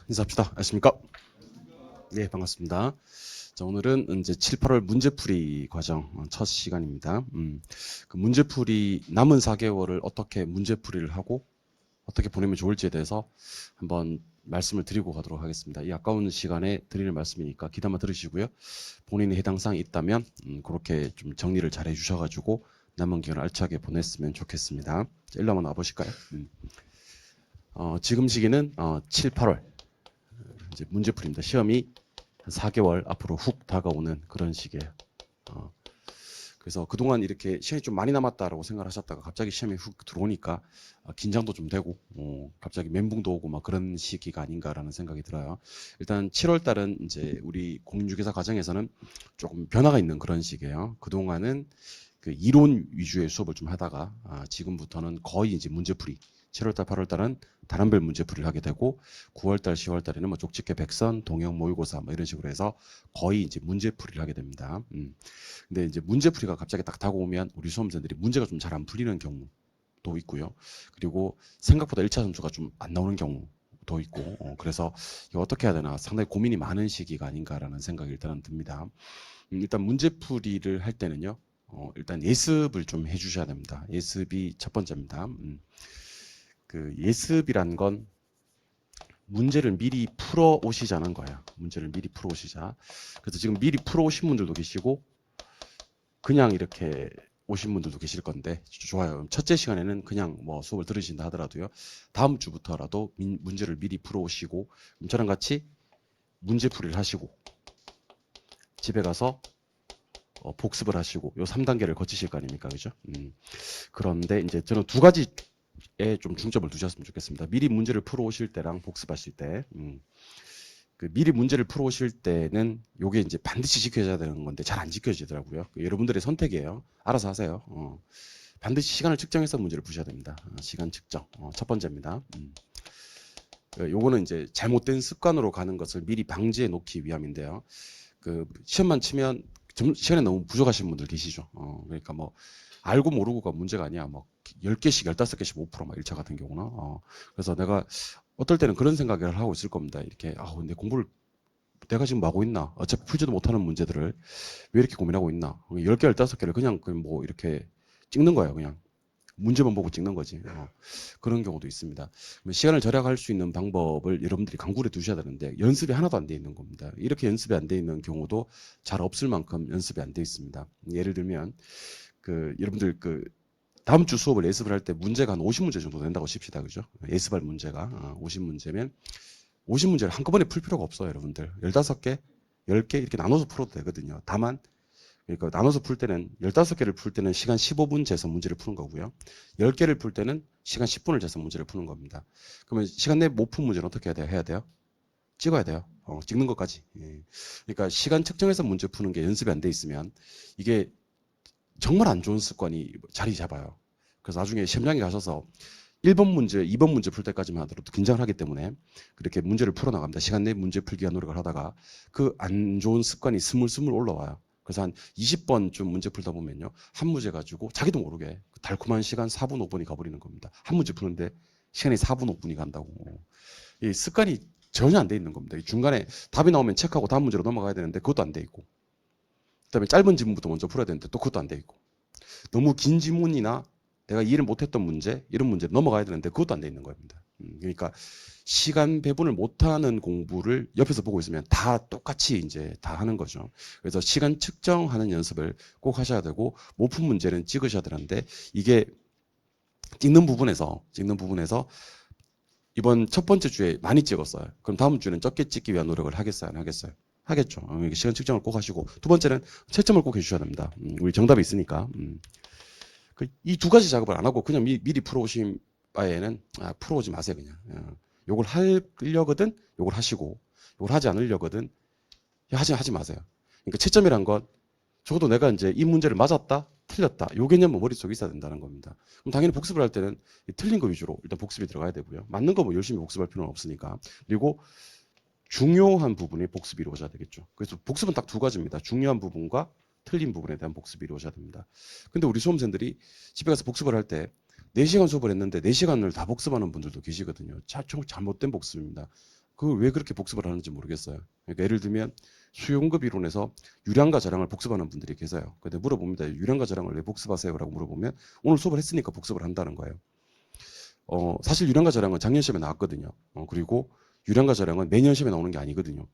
인사합시다. 안녕하십니까? 네, 반갑습니다. 자, 오늘은 이제 7, 8월 문제풀이 과정 첫 시간입니다. 그 문제풀이 남은 4개월을 어떻게 문제풀이를 하고 어떻게 보내면 좋을지에 대해서 한번 말씀을 드리고 가도록 하겠습니다. 이 아까운 시간에 드리는 말씀이니까 귀담아 들으시고요. 본인이 해당 사항이 있다면 그렇게 좀 정리를 잘 해주셔가지고 남은 기간을 알차게 보냈으면 좋겠습니다. 자, 일로 한번 와보실까요? 지금 시기는 7, 8월 이제 문제풀이입니다. 시험이 한 4개월 앞으로 훅 다가오는 그런 시기예요. 그래서 그동안 이렇게 시간이 좀 많이 남았다라고 생각을 하셨다가 갑자기 시험이 훅 들어오니까 긴장도 좀 되고 갑자기 멘붕도 오고 막 그런 시기가 아닌가라는 생각이 들어요. 일단 7월 달은 이제 우리 공인중개사 과정에서는 조금 변화가 있는 그런 시기예요. 그동안은 그 이론 위주의 수업을 좀 하다가 지금부터는 거의 이제 문제풀이 7월달, 8월달은 단원별 문제풀이를 하게 되고 9월달, 10월달에는 뭐 족집게 백선, 동형 모의고사 뭐 이런 식으로 해서 거의 이제 문제풀이를 하게 됩니다. 근데 이제 문제풀이가 갑자기 딱 다가오면 우리 수험생들이 문제가 좀 잘 안 풀리는 경우도 있고요. 그리고 생각보다 1차 점수가 좀 안 나오는 경우도 있고 그래서 이거 어떻게 해야 되나 상당히 고민이 많은 시기가 아닌가라는 생각이 일단은 듭니다. 일단 문제풀이를 할 때는요. 일단 예습을 좀 해주셔야 됩니다. 예습이 첫 번째입니다. 그 예습이란 건 문제를 미리 풀어 오시자는 거예요. 문제를 미리 풀어 오시자. 그래서 지금 미리 풀어 오신 분들도 계시고 그냥 이렇게 오신 분들도 계실 건데 좋아요. 첫째 시간에는 그냥 뭐 수업을 들으신다 하더라도요. 다음 주부터라도 문제를 미리 풀어 오시고 저랑 같이 문제풀이를 하시고 집에 가서 복습을 하시고 요 3단계를 거치실 거 아닙니까? 그죠? 그런데 이제 저는 두 가지에 좀 중점을 두셨으면 좋겠습니다. 미리 문제를 풀어 오실 때랑 복습하실 때. 그 미리 문제를 풀어 오실 때는 요게 이제 반드시 지켜져야 되는 건데 잘 안 지켜지더라고요. 여러분들의 선택이에요. 알아서 하세요. 반드시 시간을 측정해서 문제를 푸셔야 됩니다. 시간 측정. 첫 번째입니다. 요거는 이제 잘못된 습관으로 가는 것을 미리 방지해 놓기 위함인데요. 그 시험만 치면 시간이 너무 부족하신 분들 계시죠. 그러니까 뭐 알고 모르고가 문제가 아니야. 뭐 10개씩, 15개씩 못 풀어. 막 1차 같은 경우는. 그래서 내가 어떨 때는 그런 생각을 하고 있을 겁니다. 이렇게 내 공부를 내가 지금 뭐 하고 있나? 어차피 풀지도 못하는 문제들을 왜 이렇게 고민하고 있나? 10개, 15개를 그냥 뭐 이렇게 찍는 거예요. 그냥 문제만 보고 찍는 거지. 그런 경우도 있습니다. 시간을 절약할 수 있는 방법을 여러분들이 강구해 두셔야 되는데 연습이 하나도 안 돼 있는 겁니다. 이렇게 연습이 안 돼 있는 경우도 잘 없을 만큼 연습이 안 돼 있습니다. 예를 들면 여러분들 다음 주 수업을 예습을 할 때 문제가 한 50문제 정도 된다고 칩시다. 그죠? 예습할 문제가 50문제면 50문제를 한꺼번에 풀 필요가 없어요. 여러분들 15개, 10개 이렇게 나눠서 풀어도 되거든요. 다만 그러니까 나눠서 풀 때는 15개를 풀 때는 시간 15분 재서 문제를 푸는 거고요. 10개를 풀 때는 시간 10분을 재서 문제를 푸는 겁니다. 그러면 시간 내에 못 푼 문제는 어떻게 해야 돼요? 찍어야 돼요. 찍는 것까지. 예. 그러니까 시간 측정해서 문제 푸는 게 연습이 안 돼 있으면 이게 정말 안 좋은 습관이 자리 잡아요. 그래서 나중에 시험장에 가셔서 1번 문제, 2번 문제 풀 때까지만 하더라도 긴장을 하기 때문에 그렇게 문제를 풀어나갑니다. 시간 내에 문제 풀기 위한 노력을 하다가 그 안 좋은 습관이 스물스물 올라와요. 그래서 한 20번쯤 문제 풀다 보면요. 한 문제 가지고 자기도 모르게 달콤한 시간 4분, 5분이 가버리는 겁니다. 한 문제 푸는데 시간이 4분, 5분이 간다고. 이 습관이 전혀 안 돼 있는 겁니다. 중간에 답이 나오면 체크하고 다음 문제로 넘어가야 되는데 그것도 안 돼 있고. 그다음에 짧은 지문부터 먼저 풀어야 되는데 또 그것도 안 돼 있고. 너무 긴 지문이나 내가 이해를 못했던 문제, 이런 문제를 넘어가야 되는데 그것도 안 돼 있는 겁니다. 그러니까 시간 배분을 못하는 공부를 옆에서 보고 있으면 다 똑같이 이제 다 하는 거죠. 그래서 시간 측정하는 연습을 꼭 하셔야 되고 못 푼 문제는 찍으셔야 되는데 이게 찍는 부분에서 이번 첫 번째 주에 많이 찍었어요. 그럼 다음 주에는 적게 찍기 위한 노력을 하겠어요? 안 하겠어요? 하겠죠. 시간 측정을 꼭 하시고 두 번째는 채점을 꼭 해주셔야 됩니다. 우리 정답이 있으니까. 이 두 가지 작업을 안 하고 그냥 미리 풀어오신 바에는 풀어오지 마세요. 그냥 요걸 하려거든 요걸 하시고 요걸 하지 않으려거든 하지 마세요. 그러니까 채점이란 건 적어도 내가 이제 이 문제를 맞았다 틀렸다 요 개념은 머릿속에 있어야 된다는 겁니다. 그럼 당연히 복습을 할 때는 틀린 거 위주로 일단 복습이 들어가야 되고요. 맞는 거 뭐 열심히 복습할 필요는 없으니까. 그리고 중요한 부분이 복습이 이루어져야 되겠죠. 그래서 복습은 딱 두 가지입니다. 중요한 부분과 틀린 부분에 대한 복습이 이루어져야 됩니다. 근데 우리 수험생들이 집에 가서 복습을 할 때 4시간 수업을 했는데 4시간을 다 복습하는 분들도 계시거든요. 잘못된 복습입니다. 그걸 왜 그렇게 복습을 하는지 모르겠어요. 그러니까 예를 들면 수용급 이론에서 유량과 저량을 복습하는 분들이 계세요. 근데 물어봅니다. 유량과 저량을 왜 복습하세요? 라고 물어보면 오늘 수업을 했으니까 복습을 한다는 거예요. 사실 유량과 저량은 작년 시험에 나왔거든요. 그리고 유량과 저량은 매년 시험에 나오는 게 아니거든요.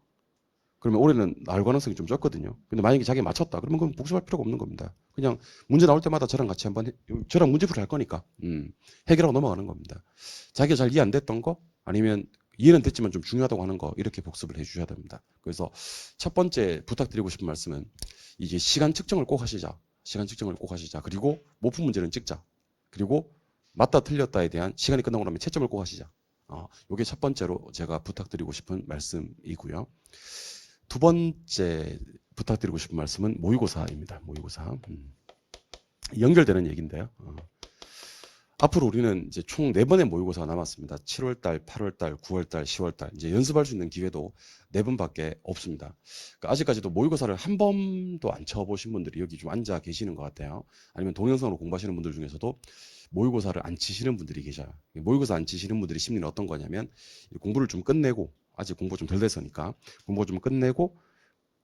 그러면 올해는 나올 가능성이 좀 적거든요. 근데 만약에 자기가 맞췄다. 그러면 그건 복습할 필요가 없는 겁니다. 그냥 문제 나올 때마다 저랑 같이 한번 저랑 문제풀이 할 거니까 해결하고 넘어가는 겁니다. 자기가 잘 이해 안 됐던 거 아니면 이해는 됐지만 좀 중요하다고 하는 거 이렇게 복습을 해 주셔야 됩니다. 그래서 첫 번째 부탁드리고 싶은 말씀은 이제 시간 측정을 꼭 하시자. 시간 측정을 꼭 하시자. 그리고 못 푼 문제는 찍자. 그리고 맞다 틀렸다에 대한 시간이 끝나고 나면 채점을 꼭 하시자. 이게 첫 번째로 제가 부탁드리고 싶은 말씀이고요. 두 번째 부탁드리고 싶은 말씀은 모의고사입니다. 모의고사. 연결되는 얘기인데요. 앞으로 우리는 이제 총 4번의 모의고사가 남았습니다. 7월달, 8월달, 9월달, 10월달. 이제 연습할 수 있는 기회도 4번밖에 없습니다. 그러니까 아직까지도 모의고사를 한 번도 안 쳐보신 분들이 여기 좀 앉아 계시는 것 같아요. 아니면 동영상으로 공부하시는 분들 중에서도 모의고사를 안 치시는 분들이 계셔요. 모의고사 안 치시는 분들이 심리는 어떤 거냐면 공부를 좀 끝내고 아직 공부가 좀 덜 돼서니까 공부가 좀 끝내고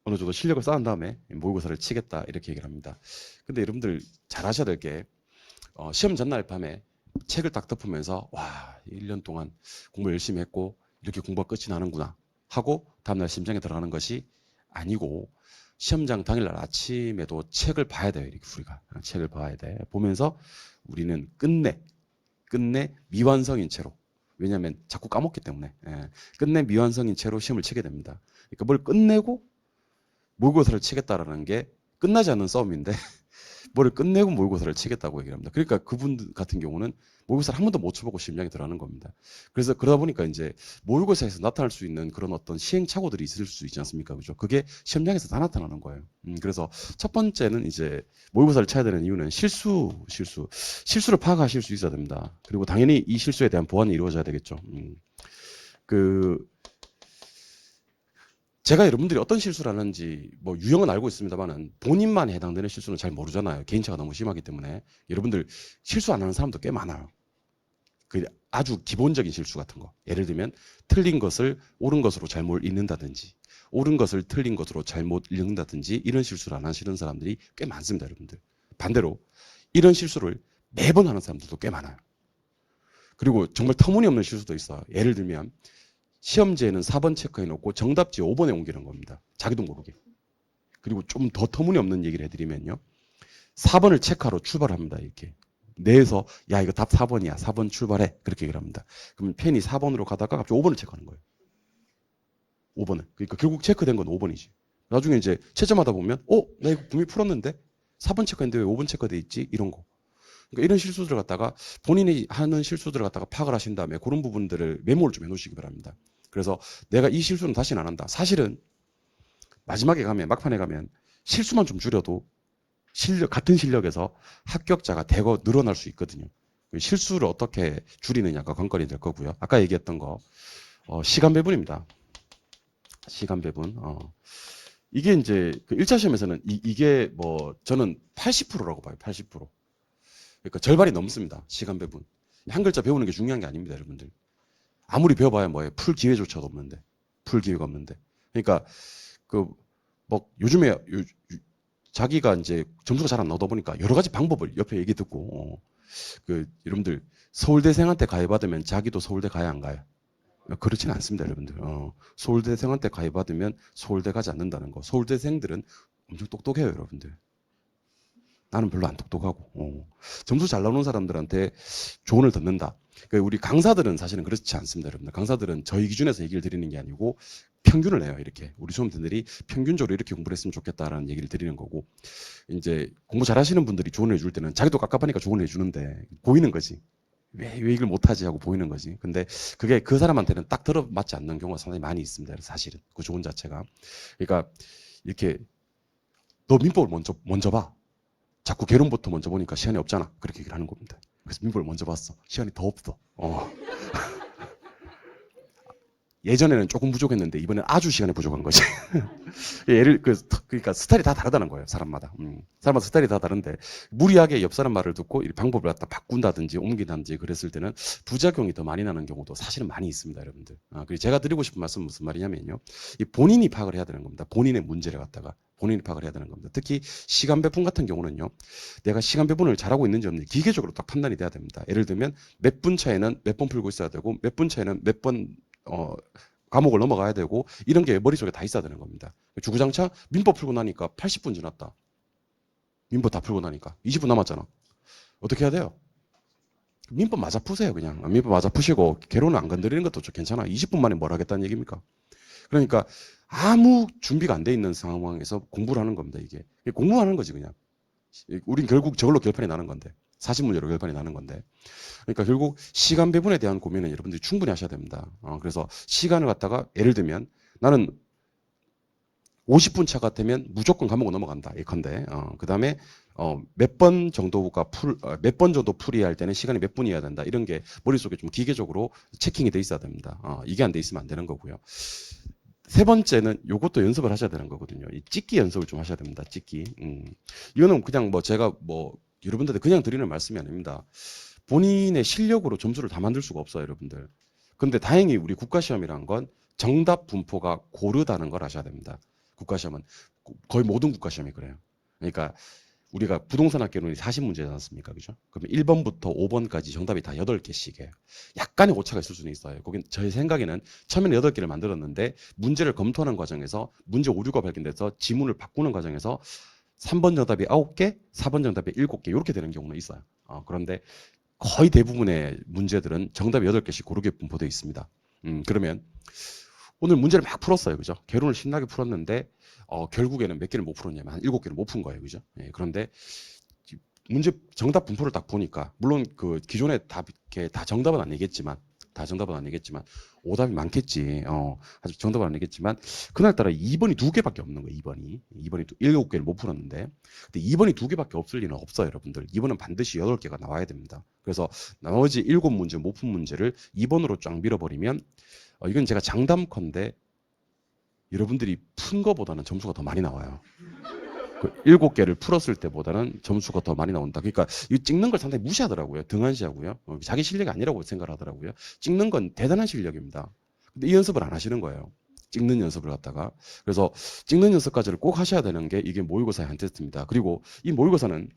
어느 정도 실력을 쌓은 다음에 모의고사를 치겠다 이렇게 얘기를 합니다. 근데 여러분들 잘 하셔야 될 게 시험 전날 밤에 책을 딱 덮으면서 와 1년 동안 공부 열심히 했고 이렇게 공부가 끝이 나는구나 하고 다음날 심장에 들어가는 것이 아니고 시험장 당일날 아침에도 책을 봐야 돼요. 이렇게 우리가 책을 봐야 돼. 보면서 우리는 끝내 미완성인 채로 왜냐하면 자꾸 까먹기 때문에 끝내 미완성인 채로 시험을 치게 됩니다. 그러니까 뭘 끝내고 모의고사를 치겠다라는 게 끝나지 않는 싸움인데 뭐를 끝내고 모의고사를 치겠다고 얘기를 합니다. 그러니까 그분 같은 경우는 모의고사를 한 번도 못 쳐보고 심장이 들어가는 겁니다. 그래서 그러다 보니까 이제 모의고사에서 나타날 수 있는 그런 어떤 시행착오들이 있을 수 있지 않습니까? 그죠? 그게 시험장에서 다 나타나는 거예요. 그래서 첫 번째는 이제 모의고사를 쳐야 되는 이유는 실수를 파악하실 수 있어야 됩니다. 그리고 당연히 이 실수에 대한 보완이 이루어져야 되겠죠. 제가 여러분들이 어떤 실수를 하는지 뭐 유형은 알고 있습니다만은 본인만 해당되는 실수는 잘 모르잖아요. 개인차가 너무 심하기 때문에 여러분들 실수 안 하는 사람도 꽤 많아요. 그 아주 기본적인 실수 같은 거. 예를 들면 틀린 것을 옳은 것으로 잘못 읽는다든지 옳은 것을 틀린 것으로 잘못 읽는다든지 이런 실수를 안 하시는 사람들이 꽤 많습니다. 여러분들. 반대로 이런 실수를 매번 하는 사람들도 꽤 많아요. 그리고 정말 터무니없는 실수도 있어요. 예를 들면 시험지에는 4번 체크해 놓고 정답지 5번에 옮기는 겁니다. 자기도 모르게. 그리고 좀 더 터무니없는 얘기를 해드리면요. 4번을 체크하러 출발합니다. 이렇게. 내에서 야 이거 답 4번이야. 4번 출발해. 그렇게 얘기를 합니다. 그러면 펜이 4번으로 가다가 갑자기 5번을 체크하는 거예요. 5번을. 그러니까 결국 체크된 건 5번이지. 나중에 이제 채점하다 보면 나 이거 분명히 풀었는데 4번 체크했는데 왜 5번 체크돼 있지? 이런 거. 그러니까 이런 실수들을 갖다가 본인이 하는 실수들을 갖다가 파악을 하신 다음에 그런 부분들을 메모를 좀 해놓으시기 바랍니다. 그래서 내가 이 실수는 다시는 안 한다. 사실은 마지막에 가면 막판에 가면 실수만 좀 줄여도 같은 실력에서 합격자가 대거 늘어날 수 있거든요. 실수를 어떻게 줄이느냐가 관건이 될 거고요. 아까 얘기했던 거 시간 배분입니다. 시간 배분. 이게 이제 그 1차 시험에서는 이게 뭐 저는 80%라고 봐요. 80%. 그러니까 절반이 넘습니다. 시간 배분. 한 글자 배우는 게 중요한 게 아닙니다, 여러분들. 아무리 배워봐야 뭐예요? 풀 기회조차도 없는데. 풀 기회가 없는데. 그러니까 뭐 요즘에 자기가 이제 점수가 잘 안 나오다 보니까 여러 가지 방법을 옆에 얘기 듣고 여러분들 서울대생한테 가해받으면 자기도 서울대 가야 안 가요? 그렇지는 않습니다, 여러분들. 서울대생한테 가해받으면 서울대 가지 않는다는 거. 서울대생들은 엄청 똑똑해요, 여러분들. 나는 별로 안 똑똑하고 점수 잘 나오는 사람들한테 조언을 듣는다. 그러니까 우리 강사들은 사실은 그렇지 않습니다, 여러분들. 강사들은 저희 기준에서 얘기를 드리는 게 아니고 평균을 내요. 이렇게 우리 수험생들이 평균적으로 이렇게 공부를 했으면 좋겠다라는 얘기를 드리는 거고 이제 공부 잘하시는 분들이 조언을 해줄 때는 자기도 깝깝하니까 조언을 해주는데 보이는 거지. 왜 이걸 못하지 하고 보이는 거지. 근데 그게 그 사람한테는 딱 들어맞지 않는 경우가 상당히 많이 있습니다. 사실은 그 조언 자체가. 그러니까 이렇게 너 민법을 먼저 봐. 자꾸 개론부터 먼저 보니까 시간이 없잖아. 그렇게 얘기를 하는 겁니다. 그래서 민법을 먼저 봤어. 시간이 더 없어. 예전에는 조금 부족했는데 이번엔 아주 시간이 부족한 거지. 그러니까 스타일이 다 다르다는 거예요. 사람마다. 사람마다 스타일이 다 다른데 무리하게 옆 사람 말을 듣고 이 방법을 갖다 바꾼다든지 옮긴다든지 그랬을 때는 부작용이 더 많이 나는 경우도 사실은 많이 있습니다, 여러분들. 그리고 제가 드리고 싶은 말씀은 무슨 말이냐면요. 이 본인이 파악을 해야 되는 겁니다. 본인의 문제를 갖다가 본인이 파악을 해야 되는 겁니다. 특히 시간 배분 같은 경우는요. 내가 시간 배분을 잘하고 있는지 없는지 기계적으로 딱 판단이 돼야 됩니다. 예를 들면 몇 분 차에는 몇 번 풀고 있어야 되고 몇 분 차에는 몇 번 과목을 넘어가야 되고 이런 게 머릿속에 다 있어야 되는 겁니다. 주구장창 민법 풀고 나니까 80분 지났다. 민법 다 풀고 나니까 20분 남았잖아. 어떻게 해야 돼요? 민법 맞아 푸세요 그냥. 민법 맞아 푸시고 개론은 안 건드리는 것도 좀 괜찮아. 20분 만에 뭘 하겠다는 얘기입니까? 그러니까 아무 준비가 안 돼 있는 상황에서 공부를 하는 겁니다. 이게 공부하는 거지 그냥. 우린 결국 저걸로 결판이 나는 건데 40문제로 결판이 나는 건데 그러니까 결국 시간 배분에 대한 고민은 여러분들이 충분히 하셔야 됩니다. 그래서 시간을 갖다가 예를 들면 나는 50분 차가 되면 무조건 과목을 넘어간다. 예컨대. 그 다음에 몇 번 정도가 몇 번 정도 풀이해야 할 때는 시간이 몇 분이어야 된다. 이런 게 머릿속에 좀 기계적으로 체킹이 돼 있어야 됩니다. 이게 안 돼 있으면 안 되는 거고요. 세 번째는 요것도 연습을 하셔야 되는 거거든요. 이 찍기 연습을 좀 하셔야 됩니다. 찍기. 이거는 그냥 제가 여러분들한테 그냥 드리는 말씀이 아닙니다. 본인의 실력으로 점수를 다 만들 수가 없어요, 여러분들. 근데 다행히 우리 국가시험이란 건 정답 분포가 고르다는 걸 아셔야 됩니다. 국가시험은 거의 모든 국가시험이 그래요. 그러니까 우리가 부동산 학개론이 40문제지 않습니까? 그죠? 그러면 1번부터 5번까지 정답이 다 8개씩이에요. 약간의 오차가 있을 수는 있어요. 거긴 제 생각에는 처음에는 8개를 만들었는데 문제를 검토하는 과정에서 문제 오류가 발견돼서 지문을 바꾸는 과정에서 3번 정답이 9개, 4번 정답이 7개 이렇게 되는 경우는 있어요. 그런데 거의 대부분의 문제들은 정답이 8개씩 고르게 분포되어 있습니다. 그러면 오늘 문제를 막 풀었어요. 그죠? 개론을 신나게 풀었는데 결국에는 몇 개를 못 풀었냐면 한 7개를 못 푼 거예요. 그죠? 예, 그런데 문제 정답 분포를 딱 보니까 물론 그 기존에 다 정답은 아니겠지만 오답이 많겠지. 아직 정답은 아니겠지만 그날따라 2번이 2개밖에 없는 거예요. 2번이 7개를 못 풀었는데 근데 2번이 2개밖에 없을 리는 없어요, 여러분들. 2번은 반드시 8개가 나와야 됩니다. 그래서 나머지 7문제 못 푼 문제를 2번으로 쫙 밀어버리면 이건 제가 장담컨대 여러분들이 푼 거보다는 점수가 더 많이 나와요. 그 7개를 풀었을 때보다는 점수가 더 많이 나온다. 그러니까 이 찍는 걸 상당히 무시하더라고요. 등한시하고요. 자기 실력이 아니라고 생각을 하더라고요. 찍는 건 대단한 실력입니다. 근데 이 연습을 안 하시는 거예요. 찍는 연습을 갖다가. 그래서 찍는 연습까지를 꼭 하셔야 되는 게 이게 모의고사의 한 테스트입니다. 그리고 이 모의고사는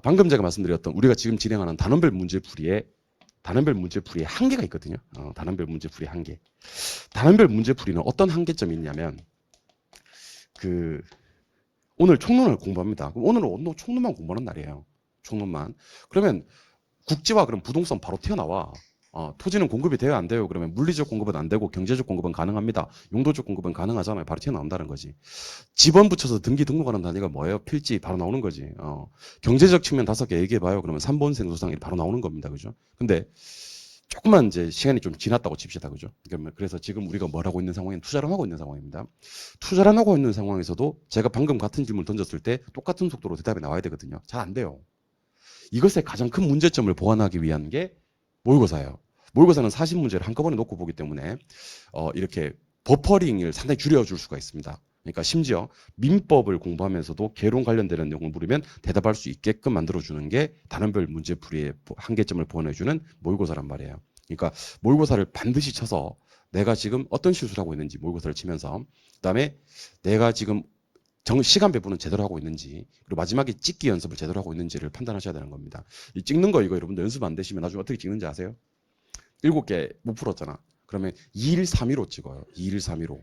방금 제가 말씀드렸던 우리가 지금 진행하는 단원별 문제풀이의 한계가 있거든요. 단원별 문제풀이 한계. 단원별 문제풀이는 어떤 한계점이 있냐면 오늘 총론을 공부합니다. 그럼 오늘은 총론만 공부하는 날이에요. 총론만. 그러면 국지화 그럼 부동산 바로 튀어나와. 토지는 공급이 돼요, 안 돼요? 그러면 물리적 공급은 안 되고 경제적 공급은 가능합니다. 용도적 공급은 가능하잖아요. 바로 튀어나온다는 거지. 집원 붙여서 등기 등록하는 단위가 뭐예요? 필지 바로 나오는 거지. 경제적 측면 5개 얘기해봐요. 그러면 3번 생소상이 바로 나오는 겁니다. 그죠? 근데 조금만 이제 시간이 좀 지났다고 칩시다. 그죠? 그래서 지금 우리가 뭘 하고 있는 상황은 투자를 하고 있는 상황입니다. 투자를 하고 있는 상황에서도 제가 방금 같은 질문을 던졌을 때 똑같은 속도로 대답이 나와야 되거든요. 잘 안 돼요. 이것의 가장 큰 문제점을 보완하기 위한 게 모의고사예요. 모의고사는 40문제를 한꺼번에 놓고 보기 때문에 이렇게 버퍼링을 상당히 줄여줄 수가 있습니다. 그러니까 심지어 민법을 공부하면서도 개론 관련되는 내용을 물으면 대답할 수 있게끔 만들어주는 게 단원별 문제풀이의 한계점을 보완해주는 모의고사란 말이에요. 그러니까 모의고사를 반드시 쳐서 내가 지금 어떤 실수를 하고 있는지 모의고사를 치면서 그다음에 내가 지금 시간 배분은 제대로 하고 있는지 그리고 마지막에 찍기 연습을 제대로 하고 있는지를 판단하셔야 되는 겁니다. 이 찍는 거 이거 여러분들 연습 안 되시면 나중에 어떻게 찍는지 아세요? 7개 못 풀었잖아. 그러면 2일 3일로 찍어요. 2일 3일로.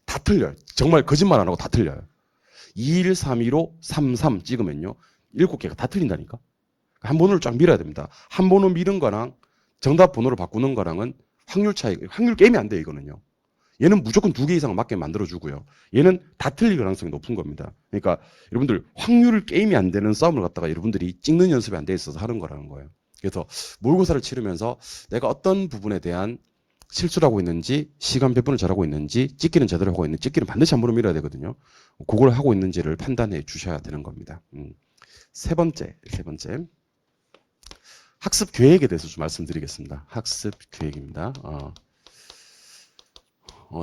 다 틀려요. 정말 거짓말 안 하고 다 틀려요. 2일 3일로 33 찍으면요. 7개가 다 틀린다니까. 한 번호를 쫙 밀어야 됩니다. 한 번호 미는 거랑 정답 번호를 바꾸는 거랑은 확률 차이, 확률 게임이 안 돼요, 이거는요. 얘는 무조건 2개 이상 맞게 만들어주고요. 얘는 다 틀릴 가능성이 높은 겁니다. 그러니까 여러분들 확률 게임이 안 되는 싸움을 갖다가 여러분들이 찍는 연습이 안 돼 있어서 하는 거라는 거예요. 그래서 모의고사를 치르면서 내가 어떤 부분에 대한 실수를 하고 있는지, 시간 배분을 잘하고 있는지, 찍기는 제대로 하고 있는지, 찍기는 반드시 한 번은 밀어야 되거든요. 그걸 하고 있는지를 판단해 주셔야 되는 겁니다. 세 번째. 학습 계획에 대해서 좀 말씀드리겠습니다. 학습 계획입니다.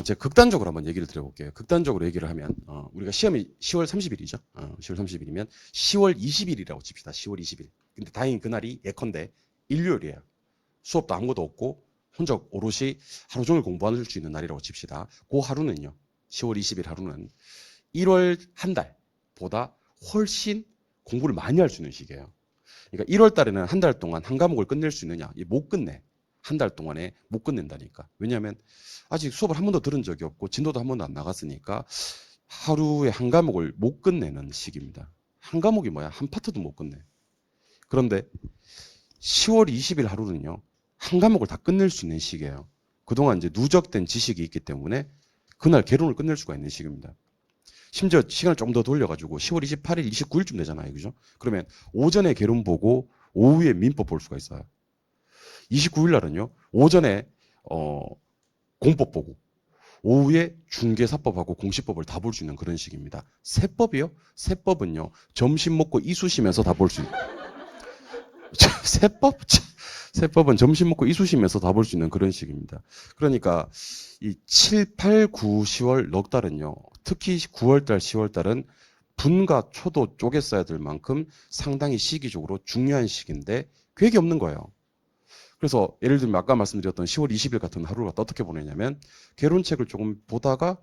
제가 극단적으로 한번 얘기를 드려볼게요. 극단적으로 얘기를 하면 우리가 시험이 10월 30일이죠. 10월 30일이면 10월 20일이라고 칩시다. 10월 20일. 근데 다행히 그날이 예컨대 일요일이에요. 수업도 아무것도 없고 혼자 오롯이 하루 종일 공부할 수 있는 날이라고 칩시다. 그 하루는요. 10월 20일 하루는 1월 한 달보다 훨씬 공부를 많이 할 수 있는 시기예요. 그러니까 1월 달에는 한 달 동안 한 과목을 끝낼 수 있느냐? 못 끝내. 한 달 동안에 못 끝낸다니까. 왜냐하면 아직 수업을 한 번도 들은 적이 없고 진도도 한 번도 안 나갔으니까 하루에 한 과목을 못 끝내는 시기입니다. 한 과목이 뭐야? 한 파트도 못 끝내. 그런데 10월 20일 하루는요. 한 과목을 다 끝낼 수 있는 시기예요. 그동안 이제 누적된 지식이 있기 때문에 그날 개론을 끝낼 수가 있는 시기입니다. 심지어 시간을 좀 더 돌려가지고 10월 28일, 29일쯤 되잖아요. 그죠? 그러면 오전에 개론 보고 오후에 민법 볼 수가 있어요. 29일 날은요. 오전에 공법 보고 오후에 중개사법하고 공시법을 다 볼 수 있는 그런 식입니다. 세법이요? 세법은요. 점심 먹고 이쑤시면서 다 볼 수 있는. 세법? 세법은 점심 먹고 이쑤시면서 다 볼 수 있는 그런 식입니다. 그러니까 이 7, 8, 9, 10월 넉 달은요. 특히 9월달, 10월달은 분과 초도 쪼개 써야 될 만큼 상당히 시기적으로 중요한 시기인데 계획이 없는 거예요. 그래서 예를 들면 아까 말씀드렸던 10월 20일 같은 하루를 갖다 어떻게 보내냐면 개론책을 조금 보다가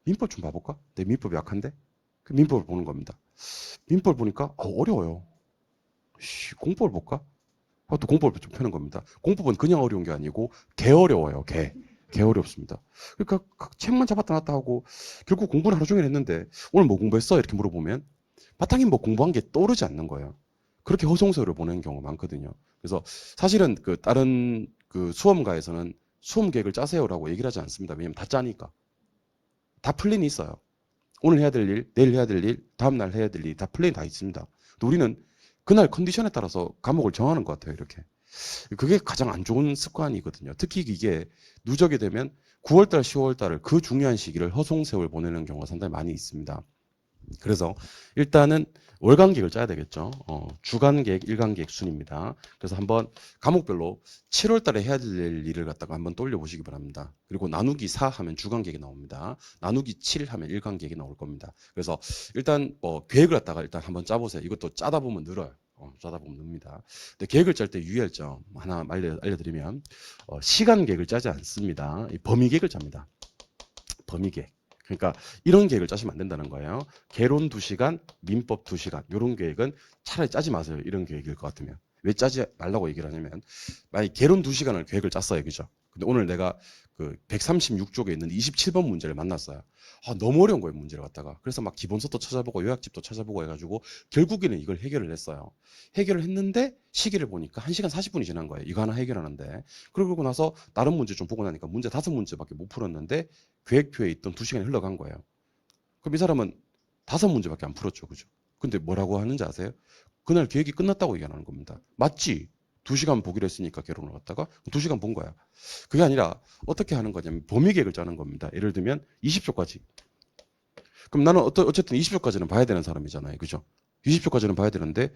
민법 좀 봐볼까? 내 민법이 약한데? 그 민법을 보는 겁니다. 민법을 보니까 어려워요. 공법을 볼까? 또 공법을 좀 펴는 겁니다. 공법은 그냥 어려운 게 아니고 개 어려워요. 개 어렵습니다. 그러니까 책만 잡았다 놨다 하고 결국 공부는 하루 종일 했는데 오늘 뭐 공부했어? 이렇게 물어보면 바탕에 뭐 공부한 게 떠오르지 않는 거예요. 그렇게 허송세월을 보내는 경우가 많거든요. 그래서 사실은 그 다른 그 수험가에서는 수험 계획을 짜세요라고 얘기를 하지 않습니다. 왜냐면 다 짜니까. 다 플랜이 있어요. 오늘 해야 될 일, 내일 해야 될 일, 다음 날 해야 될 일, 다 플랜이 다 있습니다. 우리는 그날 컨디션에 따라서 과목을 정하는 것 같아요. 이렇게. 그게 가장 안 좋은 습관이거든요. 특히 이게 누적이 되면 9월달, 10월달을 그 중요한 시기를 허송세월 보내는 경우가 상당히 많이 있습니다. 그래서 일단은 월간 계획을 짜야 되겠죠. 주간 계획, 일간 계획 순입니다. 그래서 한번 과목별로 7월 달에 해야 될 일을 갖다가 한번 떠올려 보시기 바랍니다. 그리고 나누기 4 하면 주간 계획이 나옵니다. 나누기 7 하면 일간 계획이 나올 겁니다. 그래서 일단 계획을 갖다가 일단 한번 짜보세요. 이것도 짜다 보면 늘어요. 짜다 보면 늡니다. 근데 계획을 짤 때 유의할 점 하나 알려드리면 시간 계획을 짜지 않습니다. 범위 계획을 짭니다. 범위 계획. 그러니까 이런 계획을 짜시면 안 된다는 거예요. 개론 2시간, 민법 2시간 이런 계획은 차라리 짜지 마세요. 이런 계획일 것 같으면. 왜 짜지 말라고 얘기를 하냐면 만약 개론 2시간을 계획을 짰어요. 그죠? 근데 오늘 내가 그 136쪽에 있는 27번 문제를 만났어요. 너무 어려운 거예요. 문제를 갖다가. 그래서 막 기본서도 찾아보고 요약집도 찾아보고 해가지고 결국에는 이걸 해결을 했어요. 해결을 했는데 시기를 보니까 1시간 40분이 지난 거예요. 이거 하나 해결하는데. 그러고 나서 다른 문제 좀 보고 나니까 문제 5문제밖에 못 풀었는데 계획표에 있던 2시간이 흘러간 거예요. 그럼 이 사람은 5문제밖에 안 풀었죠. 그죠? 근데 뭐라고 하는지 아세요? 그날 계획이 끝났다고 얘기하는 겁니다. 맞지? 2시간 보기로 했으니까 개론을 갖다가 2시간 본 거야. 그게 아니라 어떻게 하는 거냐면 범위 계획을 짜는 겁니다. 예를 들면 20초까지. 그럼 나는 어쨌든 20초까지는 봐야 되는 사람이잖아요. 그죠? 20초까지는 봐야 되는데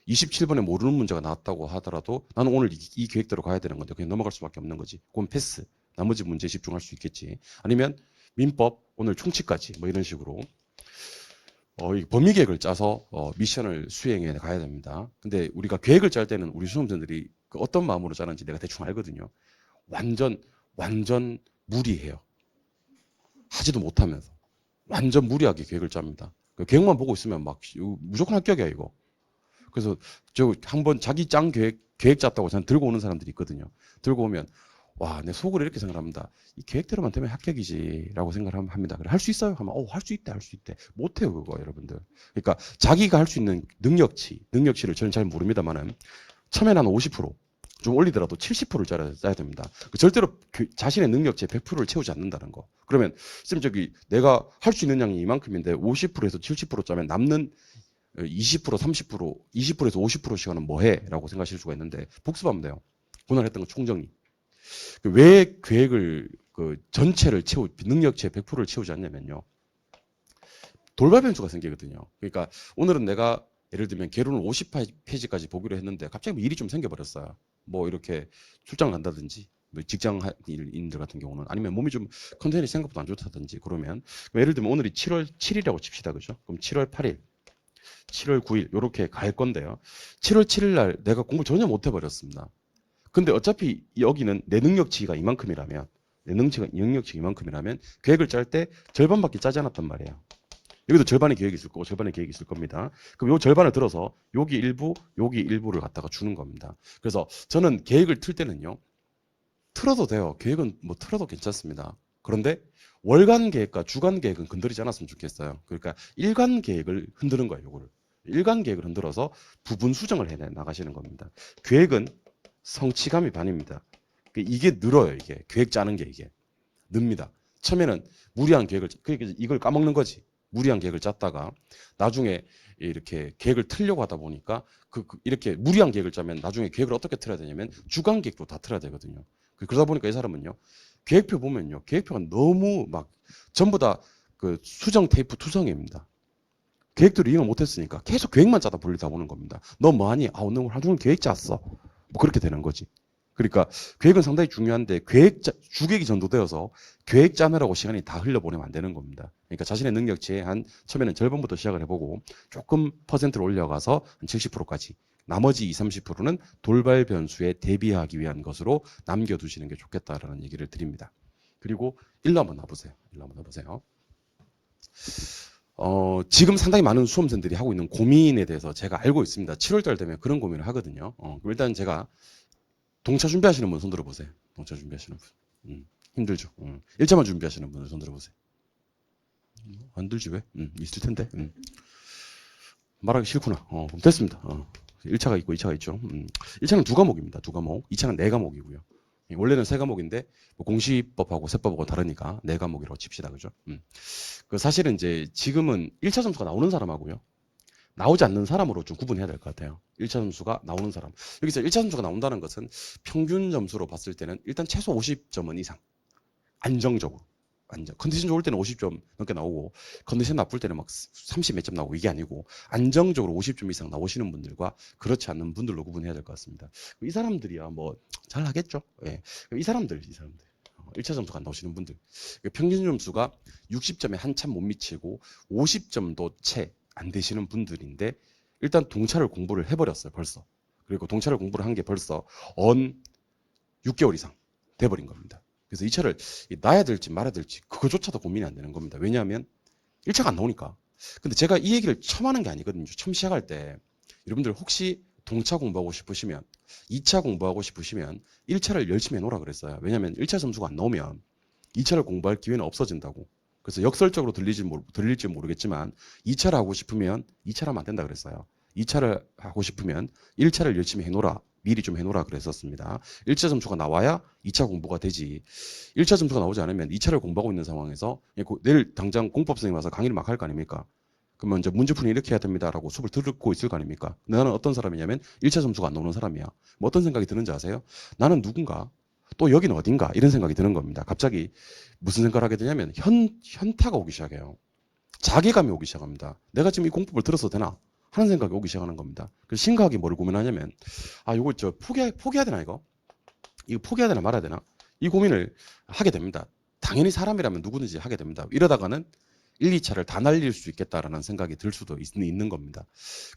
27번에 모르는 문제가 나왔다고 하더라도 나는 오늘 이 계획대로 가야 되는 건데 그냥 넘어갈 수밖에 없는 거지. 그건 패스. 나머지 문제에 집중할 수 있겠지. 아니면 민법 오늘 총칙까지 뭐 이런 식으로 이 범위 계획을 짜서 미션을 수행해 가야 됩니다. 근데 우리가 계획을 짤 때는 우리 수험생들이 그 어떤 마음으로 짜는지 내가 대충 알거든요. 완전 무리해요. 하지도 못하면서 완전 무리하게 계획을 짭니다. 그 계획만 보고 있으면 막 무조건 합격이야 이거. 그래서 저 한번 자기 짠 계획 짰다고 저는 들고 오는 사람들이 있거든요. 들고 오면 와, 내 속으로 이렇게 생각합니다. 이 계획대로만 되면 합격이지라고 생각을 합니다. 그래, 할 수 있어요? 하면 할 수 있대, 할 수 있대. 못해요, 그거 여러분들. 그러니까 자기가 할 수 있는 능력치를 저는 잘 모릅니다만은 처음에는 한 50%, 좀 올리더라도 70%를 짜야 됩니다. 절대로 자신의 능력치의 100%를 채우지 않는다는 거. 그러면 쌤 저기 내가 할 수 있는 양이 이만큼인데 50%에서 70% 짜면 남는 20%, 30%, 20%에서 50% 시간은 뭐 해? 라고 생각하실 수가 있는데 복습하면 돼요. 오늘 했던 거 총정리. 왜 계획을 전체를 능력치의 100%를 채우지 않냐면요. 돌발 변수가 생기거든요. 그러니까 오늘은 내가 예를 들면 개론을 50페이지까지 보기로 했는데 갑자기 뭐 일이 좀 생겨버렸어요. 뭐 이렇게 출장 간다든지 뭐 직장인들 같은 경우는 아니면 몸이 좀 컨디션이 생각보다 안 좋다든지 그러면 예를 들면 오늘이 7월 7일이라고 칩시다. 그죠? 그럼 7월 8일, 7월 9일 요렇게 갈 건데요. 7월 7일 날 내가 공부 전혀 못 해버렸습니다. 근데 어차피 여기는 내 능력치가 이만큼이라면 내 능력치가 이만큼이라면 계획을 짤 때 절반밖에 짜지 않았단 말이에요. 여기도 절반의 계획이 있을 거고 절반의 계획이 있을 겁니다. 그럼 요 절반을 들어서 여기 일부, 여기 일부를 갖다가 주는 겁니다. 그래서 저는 계획을 틀 때는요. 틀어도 돼요. 계획은 뭐 틀어도 괜찮습니다. 그런데 월간 계획과 주간 계획은 건드리지 않았으면 좋겠어요. 그러니까 일간 계획을 흔드는 거예요. 요거를. 일간 계획을 흔들어서 부분 수정을 해 나가시는 겁니다. 계획은 성취감이 반입니다. 이게 늘어요. 이게 계획 짜는 게 이게 늡니다. 처음에는 무리한 계획을 이걸 까먹는 거지. 무리한 계획을 짰다가 나중에 이렇게 계획을 틀려고 하다 보니까 이렇게 무리한 계획을 짜면 나중에 계획을 어떻게 틀어야 되냐면 주간 계획도 다 틀어야 되거든요. 그러다 보니까 이 사람은요. 계획표 보면요. 계획표가 너무 막 전부 다 그 수정 테이프 투성입니다. 계획대로 이행 못했으니까 계속 계획만 짜다 볼리다 보는 겁니다. 너 뭐하니? 아 오늘 하루 종일 계획 짰어. 뭐 그렇게 되는 거지. 그러니까 계획은 상당히 중요한데 주객이 전도되어서 계획 짜느라고 시간이 다 흘려보내면 안 되는 겁니다. 그러니까 자신의 능력치의 한 처음에는 절반부터 시작을 해보고 조금 퍼센트를 올려가서 한 70%까지 나머지 20, 30%는 돌발 변수에 대비하기 위한 것으로 남겨두시는 게 좋겠다라는 얘기를 드립니다. 그리고 일로 한번 나보세요. 일로 한번 나보세요. 지금 상당히 많은 수험생들이 하고 있는 고민에 대해서 제가 알고 있습니다. 7월달 되면 그런 고민을 하거든요. 일단 제가 동차 준비하시는 분 손 들어보세요. 동차 준비하시는 분. 힘들죠. 1차만 준비하시는 분을 손 들어보세요. 안 들지 왜? 있을 텐데. 말하기 싫구나. 그럼 됐습니다. 1차가 있고 2차가 있죠. 1차는 2과목입니다. 2과목. 2차는 4과목이고요. 원래는 3과목인데 뭐 공시법하고 세법하고 다르니까 4과목이라고 칩시다. 그죠? 그 사실은 이제 지금은 1차 점수가 나오는 사람하고요. 나오지 않는 사람으로 좀 구분해야 될 것 같아요. 1차 점수가 나오는 사람. 여기서 1차 점수가 나온다는 것은 평균 점수로 봤을 때는 일단 최소 50점은 이상. 안정적으로. 컨디션 좋을 때는 50점 넘게 나오고 컨디션 나쁠 때는 막 30 몇 점 나오고 이게 아니고 안정적으로 50점 이상 나오시는 분들과 그렇지 않는 분들로 구분해야 될 것 같습니다. 이 사람들이야 뭐 잘 하겠죠. 예. 이 사람들 1차 점수가 안 나오시는 분들 평균 점수가 60점에 한참 못 미치고 50점도 채 안 되시는 분들인데 일단 동차를 공부를 해버렸어요 벌써. 그리고 동차를 공부를 한 게 벌써 6개월 이상 돼버린 겁니다. 그래서 이 차를 놔야 될지 말아야 될지 그거조차도 고민이 안 되는 겁니다. 왜냐하면 1차가 안 나오니까. 근데 제가 이 얘기를 처음 하는 게 아니거든요. 처음 시작할 때 여러분들 혹시 동차 공부하고 싶으시면 2차 공부하고 싶으시면 1차를 열심히 해놓으라 그랬어요. 왜냐하면 1차 점수가 안 나오면 2차를 공부할 기회는 없어진다고. 그래서 역설적으로 들릴지 모르겠지만 2차를 하고 싶으면 2차를 하면 안 된다 그랬어요. 2차를 하고 싶으면 1차를 열심히 해놓으라. 미리 좀 해놓으라 그랬었습니다. 1차 점수가 나와야 2차 공부가 되지. 1차 점수가 나오지 않으면 2차를 공부하고 있는 상황에서 내일 당장 공법 선생님 와서 강의를 막 할 거 아닙니까? 그러면 이제 문제풀이 이렇게 해야 됩니다라고 수업을 듣고 있을 거 아닙니까? 나는 어떤 사람이냐면 1차 점수가 안 나오는 사람이야. 뭐 어떤 생각이 드는지 아세요? 나는 누군가? 또 여기는 어딘가? 이런 생각이 드는 겁니다. 갑자기 무슨 생각을 하게 되냐면 현타가 오기 시작해요. 자괴감이 오기 시작합니다. 내가 지금 이 공법을 들어서 되나? 하는 생각이 오기 시작하는 겁니다. 그래서 심각하게 뭐를 고민하냐면 이거 포기해야 되나 이거 포기해야 되나 말아야 되나 이 고민을 하게 됩니다. 당연히 사람이라면 누구든지 하게 됩니다. 이러다가는 1, 2차를 다 날릴 수 있겠다라는 생각이 들 수도 있는 겁니다.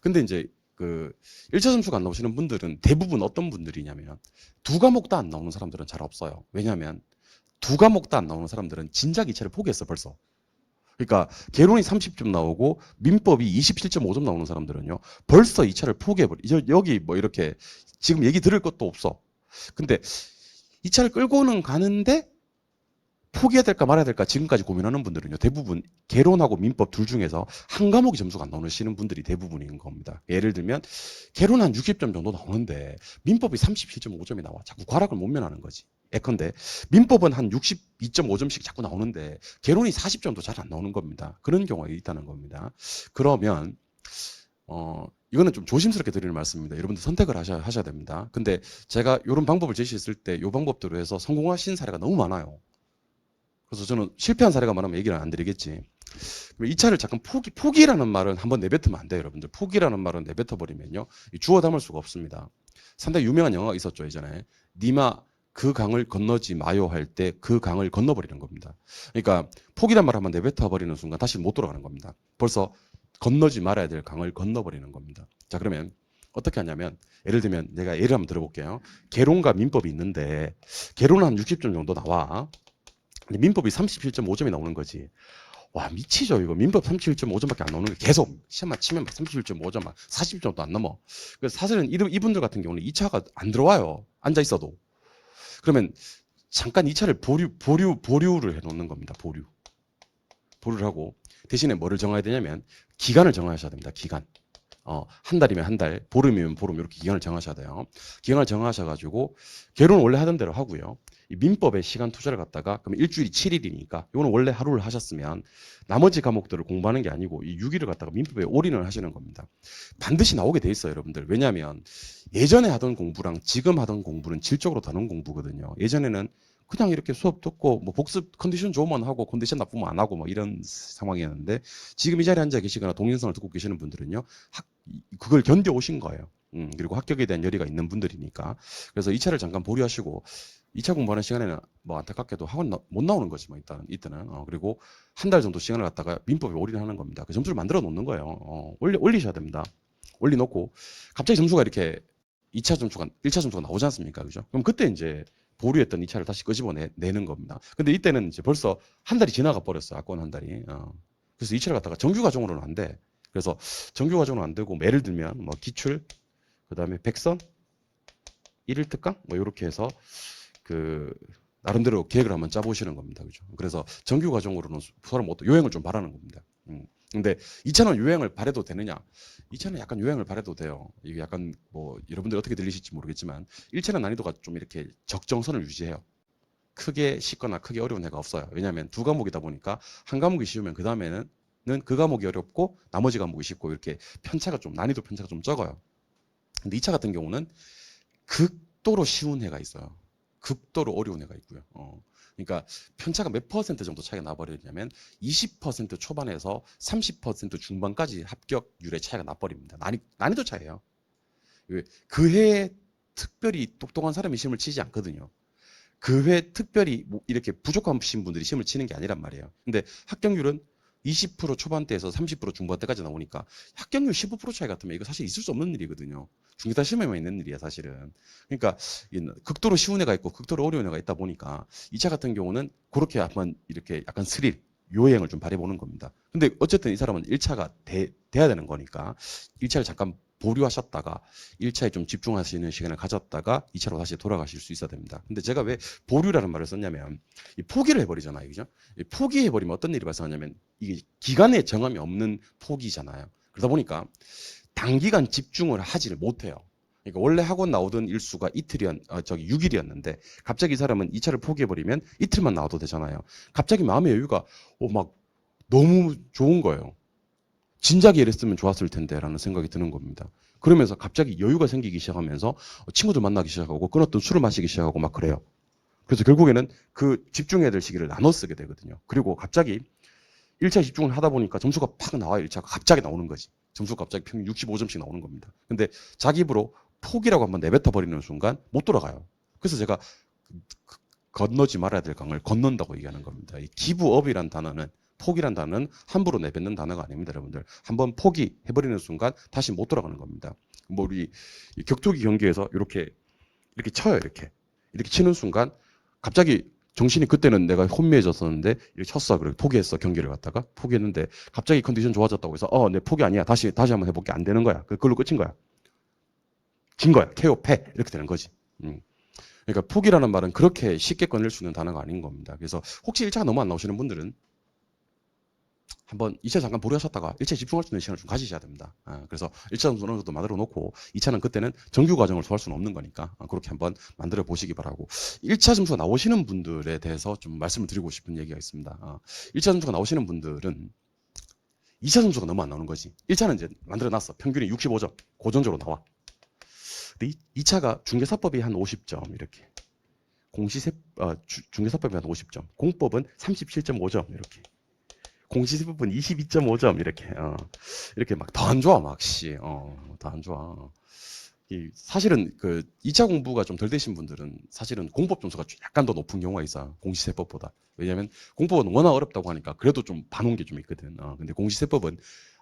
근데 이제 그 1차 점수가 안 나오시는 분들은 대부분 어떤 분들이냐면 2과목 다 안 나오는 사람들은 잘 없어요. 왜냐하면 2과목 다 안 나오는 사람들은 진작 2차를 포기했어 벌써. 그러니까 개론이 30점 나오고 민법이 27.5점 나오는 사람들은요. 벌써 2차를 포기해버려. 여기 뭐 이렇게 지금 얘기 들을 것도 없어. 근데 2차를 끌고는 가는데 포기해야 될까 말아야 될까 지금까지 고민하는 분들은요. 대부분 개론하고 민법 둘 중에서 한 과목이 점수가 안 나오시는 분들이 대부분인 겁니다. 예를 들면 개론 한 60점 정도 나오는데 민법이 37.5점이 나와. 자꾸 과락을 못 면하는 거지. 예컨대 민법은 한 62.5점씩 자꾸 나오는데 개론이 40점도 잘 안 나오는 겁니다. 그런 경우가 있다는 겁니다. 그러면 이거는 좀 조심스럽게 드리는 말씀입니다. 여러분들 선택을 하셔야 됩니다. 근데 제가 이런 방법을 제시했을 때 이 방법대로 해서 성공하신 사례가 너무 많아요. 그래서 저는 실패한 사례가 많으면 얘기를 안 드리겠지. 이 차를 잠깐 포기라는 말은 한번 내뱉으면 안 돼요, 여러분들. 포기라는 말은 내뱉어버리면요. 주워 담을 수가 없습니다. 상당히 유명한 영화가 있었죠, 예전에. 니마 그 강을 건너지 마요 할 때 그 강을 건너버리는 겁니다. 그러니까 포기란 말 한번 내뱉어 버리는 순간 다시 못 돌아가는 겁니다. 벌써 건너지 말아야 될 강을 건너버리는 겁니다. 자, 그러면 어떻게 하냐면 예를 들면 내가 예를 한번 들어볼게요. 개론과 민법이 있는데 개론은 한 60점 정도 나와. 근데 민법이 37.5점이 나오는 거지. 와, 미치죠 이거. 민법 37.5점밖에 안 나오는 게 계속 시험만 치면 막 37.5점 막 40점도 안 넘어. 그래서 사실은 이분들 같은 경우는 2차가 안 들어와요. 앉아 있어도. 그러면 잠깐 2차를 보류를 해놓는 겁니다. 보류를 하고 대신에 뭐를 정해야 되냐면 기간을 정하셔야 됩니다. 기간. 한 달이면 한 달, 보름이면 보름 이렇게 기간을 정하셔야 돼요. 기간을 정하셔가지고 개론은 원래 하던 대로 하고요. 이 민법에 시간 투자를 갖다가 그럼 일주일이 7일이니까 이거는 원래 하루를 하셨으면 나머지 과목들을 공부하는 게 아니고 이 6일을 갖다가 민법에 올인을 하시는 겁니다. 반드시 나오게 돼 있어요, 여러분들. 왜냐하면 예전에 하던 공부랑 지금 하던 공부는 질적으로 다른 공부거든요. 예전에는 그냥 이렇게 수업 듣고 뭐 복습 컨디션 좋으면 하고 컨디션 나쁘면 안 하고 뭐 이런 상황이었는데 지금 이 자리에 앉아 계시거나 동영상을 듣고 계시는 분들은요 그걸 견뎌 오신 거예요. 그리고 합격에 대한 열의가 있는 분들이니까. 그래서 2차를 잠깐 보류하시고 2차 공부하는 시간에는 뭐 안타깝게도 학원 못 나오는 거지 뭐 이때는. 그리고 한 달 정도 시간을 갖다가 민법에 올인하는 겁니다. 그 점수를 만들어 놓는 거예요. 올리셔야 됩니다. 올려놓고 갑자기 점수가 이렇게 2차 점수가 1차 점수가 나오지 않습니까? 그죠? 그럼 그때 이제 보류했던 2차를 다시 끄집어내는 겁니다. 근데 이때는 이제 벌써 한 달이 지나가 버렸어요. 학원 한 달이. 그래서 2차를 갖다가 정규 과정으로는 안 돼. 그래서 정규 과정은 안 되고 뭐 예를 들면 뭐 기출, 그다음에 백선, 일일 특강 뭐 이렇게 해서 그 나름대로 계획을 한번 짜보시는 겁니다. 그죠? 그래서 정규 과정으로는 서로 뭐 요행을 좀 바라는 겁니다. 근데 2차는 요행을 바래도 되느냐? 2차는 약간 요행을 바래도 돼요. 이게 약간 뭐 여러분들 어떻게 들리실지 모르겠지만 1차는 난이도가 좀 이렇게 적정선을 유지해요. 크게 쉽거나 크게 어려운 애가 없어요. 왜냐하면 두 과목이다 보니까 한 과목이 쉬우면 그 다음에는 그 과목이 어렵고 나머지 과목이 쉽고 이렇게 편차가 좀 난이도 편차가 좀 적어요. 근데 2차 같은 경우는 극도로 쉬운 애가 있어요. 극도로 어려운 애가 있고요. 그러니까 편차가 몇 퍼센트 정도 차이가 나버리냐면 20% 초반에서 30% 중반까지 합격률의 차이가 나버립니다. 난이도 차이예요. 그 해에 특별히 똑똑한 사람이 시험을 치지 않거든요. 그 해 특별히 뭐 이렇게 부족하신 분들이 시험을 치는 게 아니란 말이에요. 근데 합격률은 20% 초반대에서 30% 중반대까지 나오니까 합격률 15% 차이 같으면 이거 사실 있을 수 없는 일이거든요. 중기타 시험에만 있는 일이야 사실은. 그러니까 극도로 쉬운 애가 있고 극도로 어려운 애가 있다 보니까 2차 같은 경우는 그렇게 한번 이렇게 약간 스릴 요행을 좀 발휘해보는 겁니다. 근데 어쨌든 이 사람은 1차가 돼야 되는 거니까 1차를 잠깐 보류하셨다가 1차에 좀 집중하시는 시간을 가졌다가 2차로 다시 돌아가실 수 있어야 됩니다. 근데 제가 왜 보류라는 말을 썼냐면 이 포기를 해버리잖아요. 그죠? 포기해버리면 어떤 일이 발생하냐면 이게 기간에 정함이 없는 포기잖아요. 그러다 보니까 단기간 집중을 하지를 못해요. 그러니까 원래 학원 나오던 일수가 6일이었는데 갑자기 이 사람은 2차를 포기해버리면 이틀만 나와도 되잖아요. 갑자기 마음의 여유가 막 너무 좋은 거예요. 진작에 이랬으면 좋았을 텐데 라는 생각이 드는 겁니다. 그러면서 갑자기 여유가 생기기 시작하면서 친구들 만나기 시작하고 끊었던 술을 마시기 시작하고 막 그래요. 그래서 결국에는 그 집중해야 될 시기를 나눠 쓰게 되거든요. 그리고 갑자기 1차 집중을 하다 보니까 점수가 팍 나와요. 1차가 갑자기 나오는 거지. 점수가 갑자기 평균 65점씩 나오는 겁니다. 근데 자기 입으로 포기라고 한번 내뱉어 버리는 순간 못 돌아가요. 그래서 제가 건너지 말아야 될 강을 건넌다고 얘기하는 겁니다. 이 기브업이란 단어는 포기란 단어는 함부로 내뱉는 단어가 아닙니다, 여러분들. 한번 포기해버리는 순간 다시 못 돌아가는 겁니다. 뭐 우리 격투기 경기에서 이렇게 쳐요, 이렇게 치는 순간 갑자기 정신이 그때는 내가 혼미해졌었는데 이렇게 쳤어, 그래 포기했어 경기를 갖다가 포기했는데 갑자기 컨디션 좋아졌다고 해서 내 포기 아니야, 다시 한번 해볼게 안 되는 거야. 그걸로 끝인 거야. 진 거야, KO 패 이렇게 되는 거지. 그러니까 포기라는 말은 그렇게 쉽게 꺼낼 수 있는 단어가 아닌 겁니다. 그래서 혹시 1차가 너무 안 나오시는 분들은 한번 2차 잠깐 보류하셨다가 1차에 집중할 수 있는 시간을 좀 가지셔야 됩니다. 그래서 1차 점수 어느 정도 만들어 놓고 2차는 그때는 정규 과정을 소화할 수는 없는 거니까 그렇게 한번 만들어 보시기 바라고 1차 점수가 나오시는 분들에 대해서 좀 말씀을 드리고 싶은 얘기가 있습니다. 1차 점수가 나오시는 분들은 2차 점수가 너무 안 나오는 거지. 1차는 이제 만들어 놨어. 평균이 65점 고정적으로 나와. 근데 2차가 중개사법이 한 50점 이렇게 중개사법이 한 50점 공법은 37.5점 이렇게 공시세법은 22.5점 이렇게 이렇게 막 더 안 좋아 막 더 안 좋아. 사실은 그 2차 공부가 좀 덜 되신 분들은 사실은 공법 점수가 약간 더 높은 경우가 있어. 공시세법보다. 왜냐면 공법은 워낙 어렵다고 하니까 그래도 좀 봐놓은 게 좀 있거든. 근데 공시세법은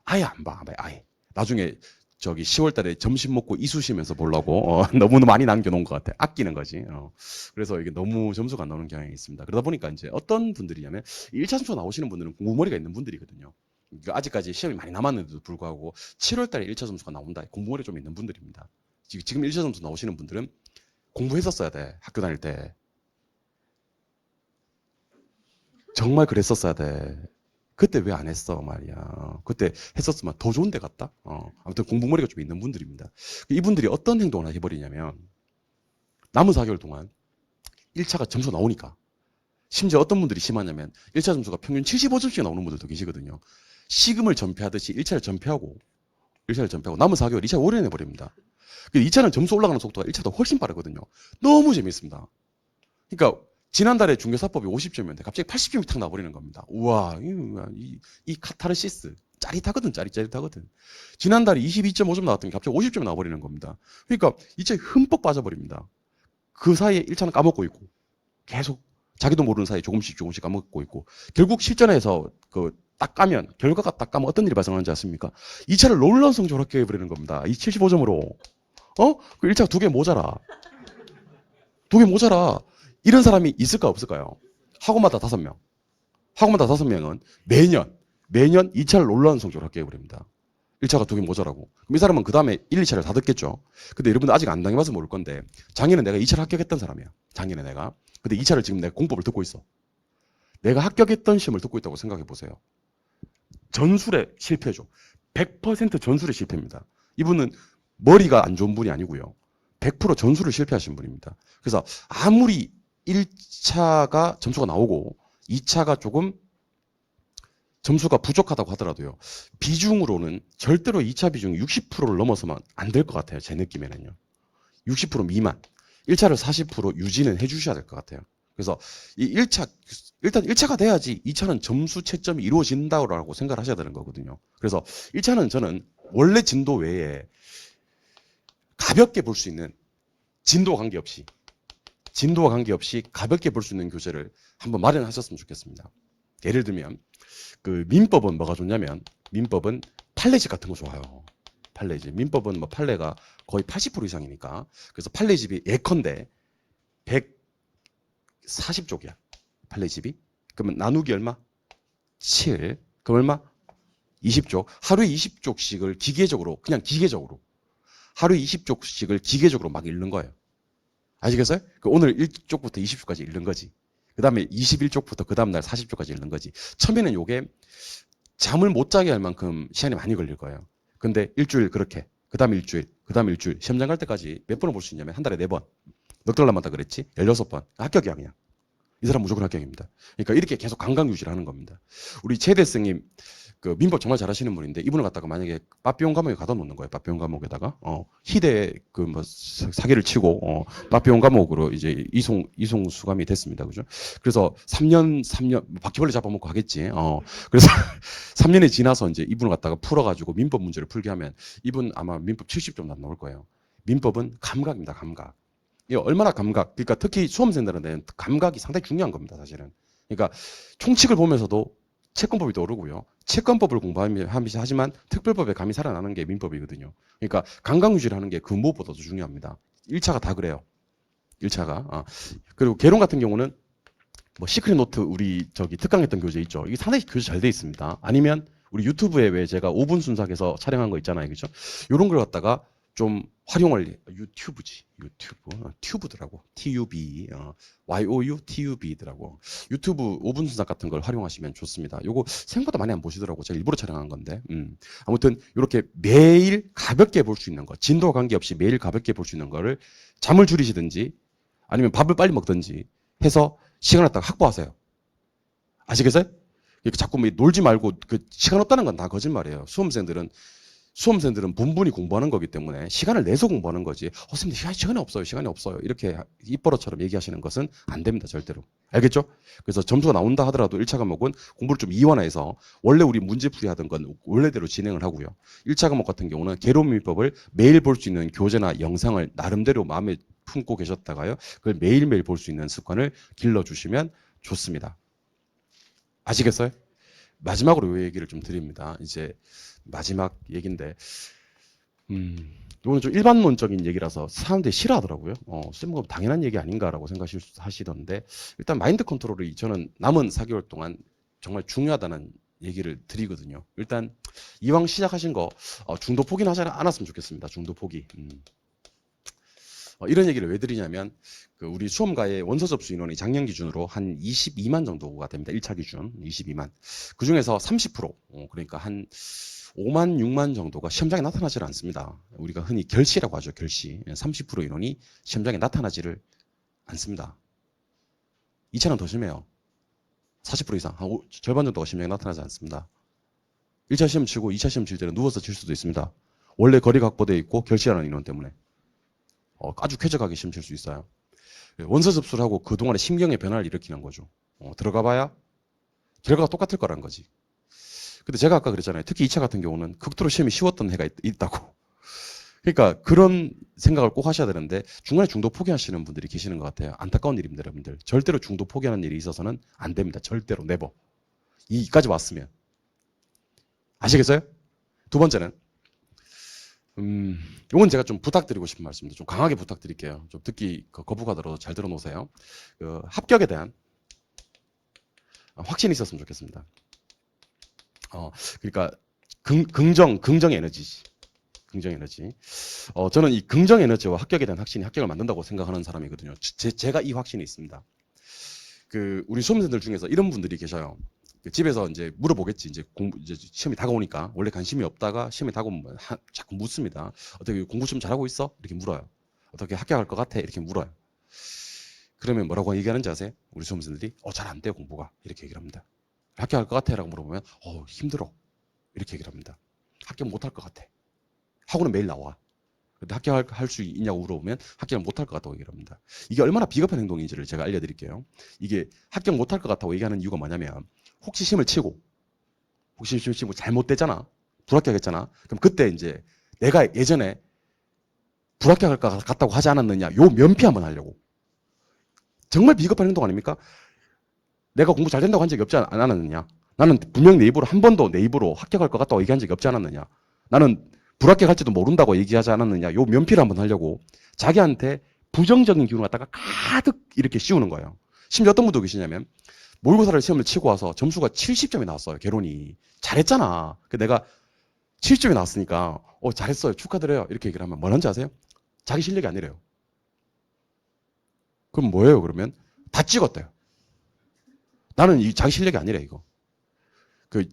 아예 안 봐. 아예. 나중에 저기 10월 달에 점심 먹고 이쑤시면서 보려고 너무 많이 남겨놓은 것 같아. 아끼는 거지. 그래서 이게 너무 점수가 안 나오는 경향이 있습니다. 그러다 보니까 이제 어떤 분들이냐면 1차 점수 나오시는 분들은 공부머리가 있는 분들이거든요. 그러니까 아직까지 시험이 많이 남았는데도 불구하고 7월 달에 1차 점수가 나온다. 공부머리 좀 있는 분들입니다. 지금 1차 점수 나오시는 분들은 공부했었어야 돼. 학교 다닐 때. 정말 그랬었어야 돼. 그때 왜 안 했어 말이야. 그때 했었으면 더 좋은 데 갔다. 아무튼 공부머리가 좀 있는 분들입니다. 이분들이 어떤 행동을 해버리냐면 남은 4개월 동안 1차가 점수 나오니까 심지어 어떤 분들이 심하냐면 1차 점수가 평균 75점씩 나오는 분들도 계시거든요. 시금을 전폐하듯이 1차를 전폐하고 남은 4개월 2차 올인해버립니다. 2차는 점수 올라가는 속도가 1차보다 훨씬 빠르거든요. 너무 재밌습니다. 그러니까 지난달에 중개사법이 50점이었는데 갑자기 80점이 탁 나버리는 겁니다. 우와, 이 카타르시스 짜릿하거든. 지난달에 22.5점 나왔더니 갑자기 50점이 나버리는 겁니다. 그러니까 2차에 흠뻑 빠져버립니다. 그 사이에 1차는 까먹고 있고 계속 자기도 모르는 사이에 조금씩 까먹고 있고 결국 실전에서 결과가 딱 까면 어떤 일이 발생하는지 아십니까? 2차를 놀라운 성적으로 합격해버리는 겁니다. 이 75점으로. 그 1차 2개 모자라. 이런 사람이 있을까 없을까요? 학원마다 5명. 학원마다 5명은 매년 2차를 놀라운 성적으로 합격해버립니다. 1차가 2개 모자라고. 그럼 이 사람은 그 다음에 1, 2차를 다 듣겠죠. 근데 여러분들 아직 안 당해봐서 모를 건데 작년에 내가 2차를 합격했던 사람이야. 작년에 내가. 근데 2차를 지금 내가 공법을 듣고 있어. 내가 합격했던 시험을 듣고 있다고 생각해 보세요. 전술에 실패죠. 100% 전술에 실패입니다. 이분은 머리가 안 좋은 분이 아니고요. 100% 전술을 실패하신 분입니다. 그래서 아무리 1차가 점수가 나오고 2차가 조금 점수가 부족하다고 하더라도요. 비중으로는 절대로 2차 비중이 60%를 넘어서면 안 될 것 같아요. 제 느낌에는요. 60% 미만. 1차를 40% 유지는 해주셔야 될 것 같아요. 그래서 이 1차, 일단 1차가 돼야지 2차는 점수 채점이 이루어진다고 생각을 하셔야 되는 거거든요. 그래서 1차는 저는 원래 진도 외에 가볍게 볼 수 있는 진도와 관계없이 가볍게 볼 수 있는 교재를 한번 마련하셨으면 좋겠습니다. 예를 들면 그 민법은 뭐가 좋냐면 민법은 판례집 같은 거 좋아요. 판례집. 민법은 뭐 판례가 거의 80% 이상이니까. 그래서 판례집이 예컨대 140쪽이야. 판례집이. 그러면 나누기 얼마? 7. 그럼 얼마? 20쪽. 하루에 20쪽씩을 기계적으로 하루에 20쪽씩을 기계적으로 막 읽는 거예요. 아시겠어요? 오늘 1쪽부터 20쪽까지 읽는 거지. 그 다음에 21쪽부터 그 다음날 40쪽까지 읽는 거지. 처음에는 요게 잠을 못 자게 할 만큼 시간이 많이 걸릴 거예요. 근데 일주일 그렇게, 그 다음 일주일, 시험장 갈 때까지 몇 번을 볼 수 있냐면 한 달에 4번. 넉 달 남았다 그랬지? 16번. 합격이야, 그냥. 이 사람 무조건 합격입니다. 그러니까 이렇게 계속 강강 유지를 하는 겁니다. 우리 최대생님, 그 민법 정말 잘하시는 분인데 이분을 갖다가 만약에 빠삐용 감옥에 가둬 놓는 거예요. 빠삐용 감옥에다가 희대 그 뭐 사기를 치고 빠삐용 감옥으로 이제 이송 수감이 됐습니다. 그죠? 그래서 3년 바퀴벌레 잡아먹고 하겠지. 그래서 3년이 지나서 이제 이분을 갖다가 풀어가지고 민법 문제를 풀게 하면 이분 아마 민법 70점 안 나올 거예요. 민법은 감각입니다. 감각. 이 얼마나 감각. 그러니까 특히 수험생들한테는 감각이 상당히 중요한 겁니다. 사실은. 그러니까 총칙을 보면서도 채권법이 떠오르고요. 채권법을 공부하지만 특별법에 감이 살아나는 게 민법이거든요. 그러니까 감각 유지를 하는 게 그 무엇보다도 중요합니다. 1차가 다 그래요. 1차가. 그리고 개론 같은 경우는 뭐 시크릿 노트 우리 저기 특강했던 교재 있죠. 이게 상당히 교재 잘 돼 있습니다. 아니면 우리 유튜브에 왜 제가 5분 순삭해서 촬영한 거 있잖아요. 그죠? 이런 걸 갖다가 좀 활용을 튜브더라고. TUB, YOUTUB더라고. 유튜브 5분 순삭 같은 걸 활용하시면 좋습니다. 요거 생각보다 많이 안 보시더라고. 제가 일부러 촬영한 건데. 아무튼 이렇게 매일 가볍게 볼 수 있는 거, 진도와 관계없이 매일 가볍게 볼 수 있는 거를 잠을 줄이시든지 아니면 밥을 빨리 먹든지 해서 시간을 갖다가 확보하세요. 아시겠어요? 자꾸 뭐 놀지 말고 그 시간 없다는 건 다 거짓말이에요. 수험생들은 수험생들은 분분히 공부하는 거기 때문에 시간을 내서 공부하는 거지. 선생님 시간이 없어요. 시간이 없어요. 이렇게 입버릇처럼 얘기하시는 것은 안 됩니다. 절대로. 알겠죠? 그래서 점수가 나온다 하더라도 1차 과목은 공부를 좀 이완해서 원래 우리 문제풀이 하던 건 원래대로 진행을 하고요. 1차 과목 같은 경우는 계로민법을 매일 볼 수 있는 교재나 영상을 나름대로 마음에 품고 계셨다가요. 그걸 매일매일 볼 수 있는 습관을 길러주시면 좋습니다. 아시겠어요? 마지막으로 이 얘기를 좀 드립니다. 이제 마지막 얘기인데, 이거는 좀 일반론적인 얘기라서 사람들이 싫어하더라고요. 뭐 당연한 얘기 아닌가라고 생각하시던데, 일단 마인드 컨트롤이 저는 남은 4개월 동안 정말 중요하다는 얘기를 드리거든요. 일단 이왕 시작하신 거 중도 포기는 하지 않았으면 좋겠습니다. 중도 포기. 이런 얘기를 왜 드리냐면 우리 수험가의 원서 접수 인원이 작년 기준으로 한 22만 정도가 됩니다. 1차 기준 22만. 그중에서 30% 그러니까 한 5만 6만 정도가 시험장에 나타나질 않습니다. 우리가 흔히 결시라고 하죠. 결시. 30% 인원이 시험장에 나타나지를 않습니다. 2차는 더 심해요. 40% 이상, 한 절반 정도가 시험장에 나타나지 않습니다. 1차 시험 치고 2차 시험 칠 때는 누워서 칠 수도 있습니다. 원래 거리가 확보되어 있고 결시하는 인원 때문에. 아주 쾌적하게 시험 칠 수 있어요. 원서 접수를 하고 그동안의 심경의 변화를 일으키는 거죠. 들어가 봐야 결과가 똑같을 거란 거지. 근데 제가 아까 그랬잖아요. 특히 2차 같은 경우는 극도로 시험이 쉬웠던 해가 있다고. 그러니까 그런 생각을 꼭 하셔야 되는데 중간에 중도 포기하시는 분들이 계시는 것 같아요. 안타까운 일입니다, 여러분들. 절대로 중도 포기하는 일이 있어서는 안 됩니다. 절대로 네버. 이까지 왔으면. 아시겠어요? 두 번째는 이건 제가 좀 부탁드리고 싶은 말씀입니다. 좀 강하게 부탁드릴게요. 좀 듣기 거부가더라도 잘 들어놓으세요. 합격에 대한 확신이 있었으면 좋겠습니다. 그러니까 긍정 에너지지. 긍정 에너지. 저는 이 긍정 에너지와 합격에 대한 확신이 합격을 만든다고 생각하는 사람이거든요. 제가 이 확신이 있습니다. 우리 수험생들 중에서 이런 분들이 계셔요. 집에서 이제 물어보겠지. 이제 시험이 다가오니까 원래 관심이 없다가 시험이 다가오면 자꾸 묻습니다. 어떻게 공부 좀 잘하고 있어? 이렇게 물어요. 어떻게 합격할 것 같아? 이렇게 물어요. 그러면 뭐라고 얘기하는지 아세요? 우리 수험생들이 잘 안 돼요 공부가 이렇게 얘기를 합니다. 합격할 것 같아? 라고 물어보면 힘들어 이렇게 얘기를 합니다. 합격 못할 것 같아. 학원은 매일 나와. 근데 합격할 수 있냐고 물어보면 합격을 못할 것 같다고 얘기를 합니다. 이게 얼마나 비겁한 행동인지를 제가 알려드릴게요. 이게 합격 못할 것 같다고 얘기하는 이유가 뭐냐면 혹시 시험을 치고 잘못되잖아. 불합격했잖아. 그럼 그때 이제 내가 예전에 불합격할 것 같다고 하지 않았느냐. 요 면피 한번 하려고. 정말 비겁한 행동 아닙니까? 내가 공부 잘 된다고 한 적이 없지 않았느냐. 나는 분명 내 입으로 한 번도 내 입으로 합격할 것 같다고 얘기한 적이 없지 않았느냐. 나는 불합격할지도 모른다고 얘기하지 않았느냐. 요 면피를 한번 하려고 자기한테 부정적인 기운을 갖다가 가득 이렇게 씌우는 거예요. 심지어 어떤 분도 계시냐면 모의고사를 시험을 치고 와서 점수가 70점이 나왔어요. 개론이. 잘했잖아. 내가 70점이 나왔으니까 잘했어요. 축하드려요. 이렇게 얘기를 하면 뭐라는지 아세요? 자기 실력이 아니래요. 그럼 뭐예요 그러면? 다 찍었대요. 나는 이 자기 실력이 아니래 이거.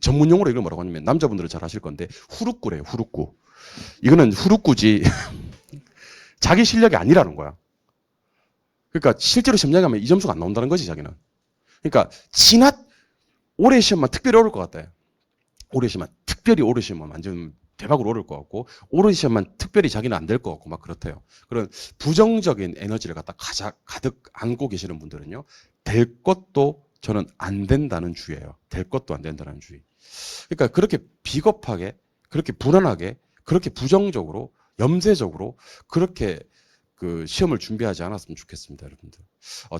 전문 용어로 이걸 뭐라고 하냐면 남자분들은 잘 아실 건데 후루꾸래요. 후루꾸. 이거는 후루꾸지 자기 실력이 아니라는 거야. 그러니까 실제로 시험장에 가면 이 점수가 안 나온다는 거지 자기는. 그러니까 올해 시험만 특별히 어려울 것 같아요. 올해 시험만 특별히 오래 시험만 완전 대박으로 어려울 것 같고 올해 시험만 특별히 자기는 안 될 것 같고 막 그렇대요. 그런 부정적인 에너지를 갖다 가득 안고 계시는 분들은요. 될 것도 저는 안 된다는 주의예요. 될 것도 안 된다는 주의. 그러니까 그렇게 비겁하게 그렇게 불안하게 그렇게 부정적으로 염세적으로 그렇게 시험을 준비하지 않았으면 좋겠습니다, 여러분들.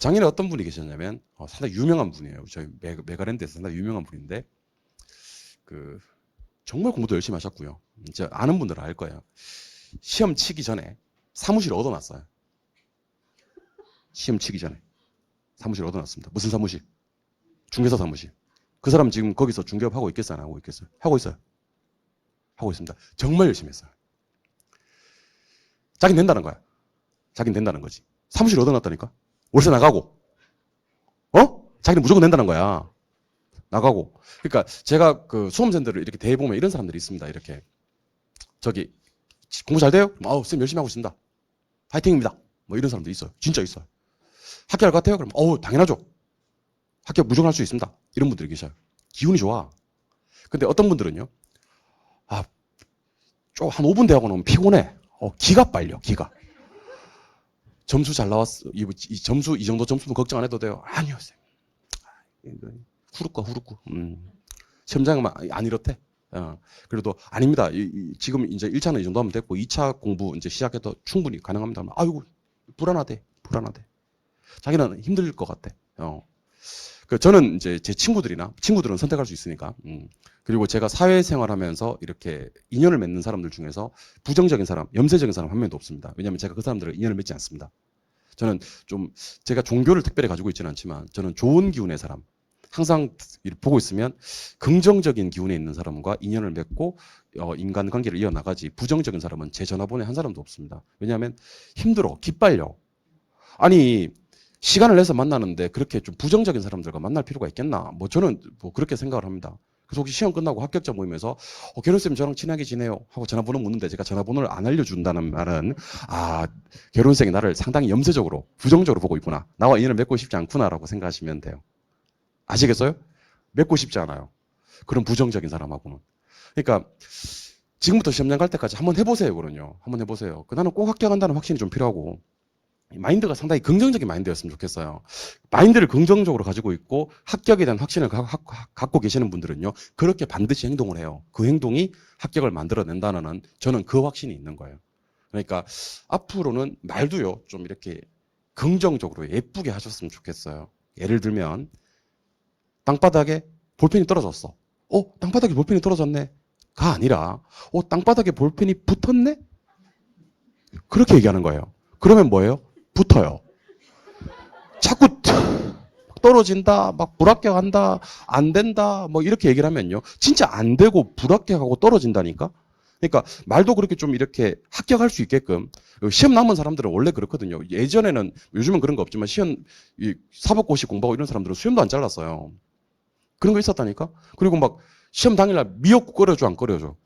작년에 어떤 분이 계셨냐면 상당히 유명한 분이에요. 저희 메가랜드에서 상당히 유명한 분인데 정말 공부도 열심히 하셨고요. 이제 아는 분들은 알 거예요. 시험 치기 전에 사무실 얻어놨어요. 시험 치기 전에 사무실 얻어놨습니다. 무슨 사무실? 중개사 사무실. 그 사람 지금 거기서 중개업 하고 있겠어요? 안 하고 있겠어요? 하고 있어요. 하고 있습니다. 정말 열심히 했어요. 자긴 된다는 거야. 자긴 된다는 거지. 사무실 얻어놨다니까. 월세 나가고. 자기는 무조건 된다는 거야. 나가고. 그러니까 제가 수험생들을 이렇게 대해보면 이런 사람들이 있습니다. 이렇게 저기 공부 잘 돼요? 쌤 열심히 하고 있습니다. 파이팅입니다. 뭐 이런 사람도 있어요. 진짜 있어요. 합격할 것 같아요? 그럼 당연하죠. 합격 무조건 할 수 있습니다. 이런 분들이 계셔요. 기운이 좋아. 근데 어떤 분들은요. 한 5분 대하고 나면 피곤해. 기가 빨려, 기가. 점수 잘 나왔어. 이 정도 점수면 걱정 안 해도 돼요. 아니요, 쌤. 후루과 후루꾸. 시험장은 안 이렇대. 그래도 아닙니다. 지금 이제 1차는 이 정도 하면 됐고 2차 공부 이제 시작해도 충분히 가능합니다. 아이고, 불안하대. 자기는 힘들 것 같아. 저는 이제 제 친구들은 선택할 수 있으니까. 그리고 제가 사회생활하면서 이렇게 인연을 맺는 사람들 중에서 부정적인 사람, 염세적인 사람 한 명도 없습니다. 왜냐하면 제가 그 사람들을 인연을 맺지 않습니다. 저는 제가 종교를 특별히 가지고 있지는 않지만 저는 좋은 기운의 사람, 항상 보고 있으면 긍정적인 기운에 있는 사람과 인연을 맺고 인간관계를 이어나가지, 부정적인 사람은 제 전화번호에 한 사람도 없습니다. 왜냐하면 힘들어, 기빨려. 아니, 시간을 내서 만나는데 그렇게 좀 부정적인 사람들과 만날 필요가 있겠나? 저는 그렇게 생각을 합니다. 그래서 혹시 시험 끝나고 합격자 모임에서 결혼쌤 저랑 친하게 지내요 하고 전화번호 묻는데 제가 전화번호를 안 알려준다는 말은 결혼생이 나를 상당히 염세적으로 부정적으로 보고 있구나, 나와 인연을 맺고 싶지 않구나라고 생각하시면 돼요. 아시겠어요? 맺고 싶지 않아요, 그런 부정적인 사람하고는. 그러니까 지금부터 시험장 갈 때까지 한번 해보세요. 그럼요, 한번 해보세요. 나는 꼭 합격한다는 확신이 좀 필요하고, 마인드가 상당히 긍정적인 마인드였으면 좋겠어요. 마인드를 긍정적으로 가지고 있고 합격에 대한 확신을 갖고 계시는 분들은요, 그렇게 반드시 행동을 해요. 그 행동이 합격을 만들어낸다는, 저는 그 확신이 있는 거예요. 그러니까 앞으로는 말도요, 좀 이렇게 긍정적으로 예쁘게 하셨으면 좋겠어요. 예를 들면 땅바닥에 볼펜이 떨어졌어. 땅바닥에 볼펜이 떨어졌네. 가 아니라 땅바닥에 볼펜이 붙었네? 그렇게 얘기하는 거예요. 그러면 뭐예요? 붙어요. 자꾸 떨어진다, 막 불합격한다, 안 된다, 이렇게 얘기를 하면요, 진짜 안 되고 불합격하고 떨어진다니까. 그러니까 말도 그렇게 좀 이렇게 합격할 수 있게끔. 시험 남은 사람들은 원래 그렇거든요. 예전에는, 요즘은 그런 거 없지만 시험 사법고시 공부하고 이런 사람들은 수염도 안 잘랐어요. 그런 거 있었다니까. 그리고 막 시험 당일날 미역국 끓여줘, 안 끓여줘?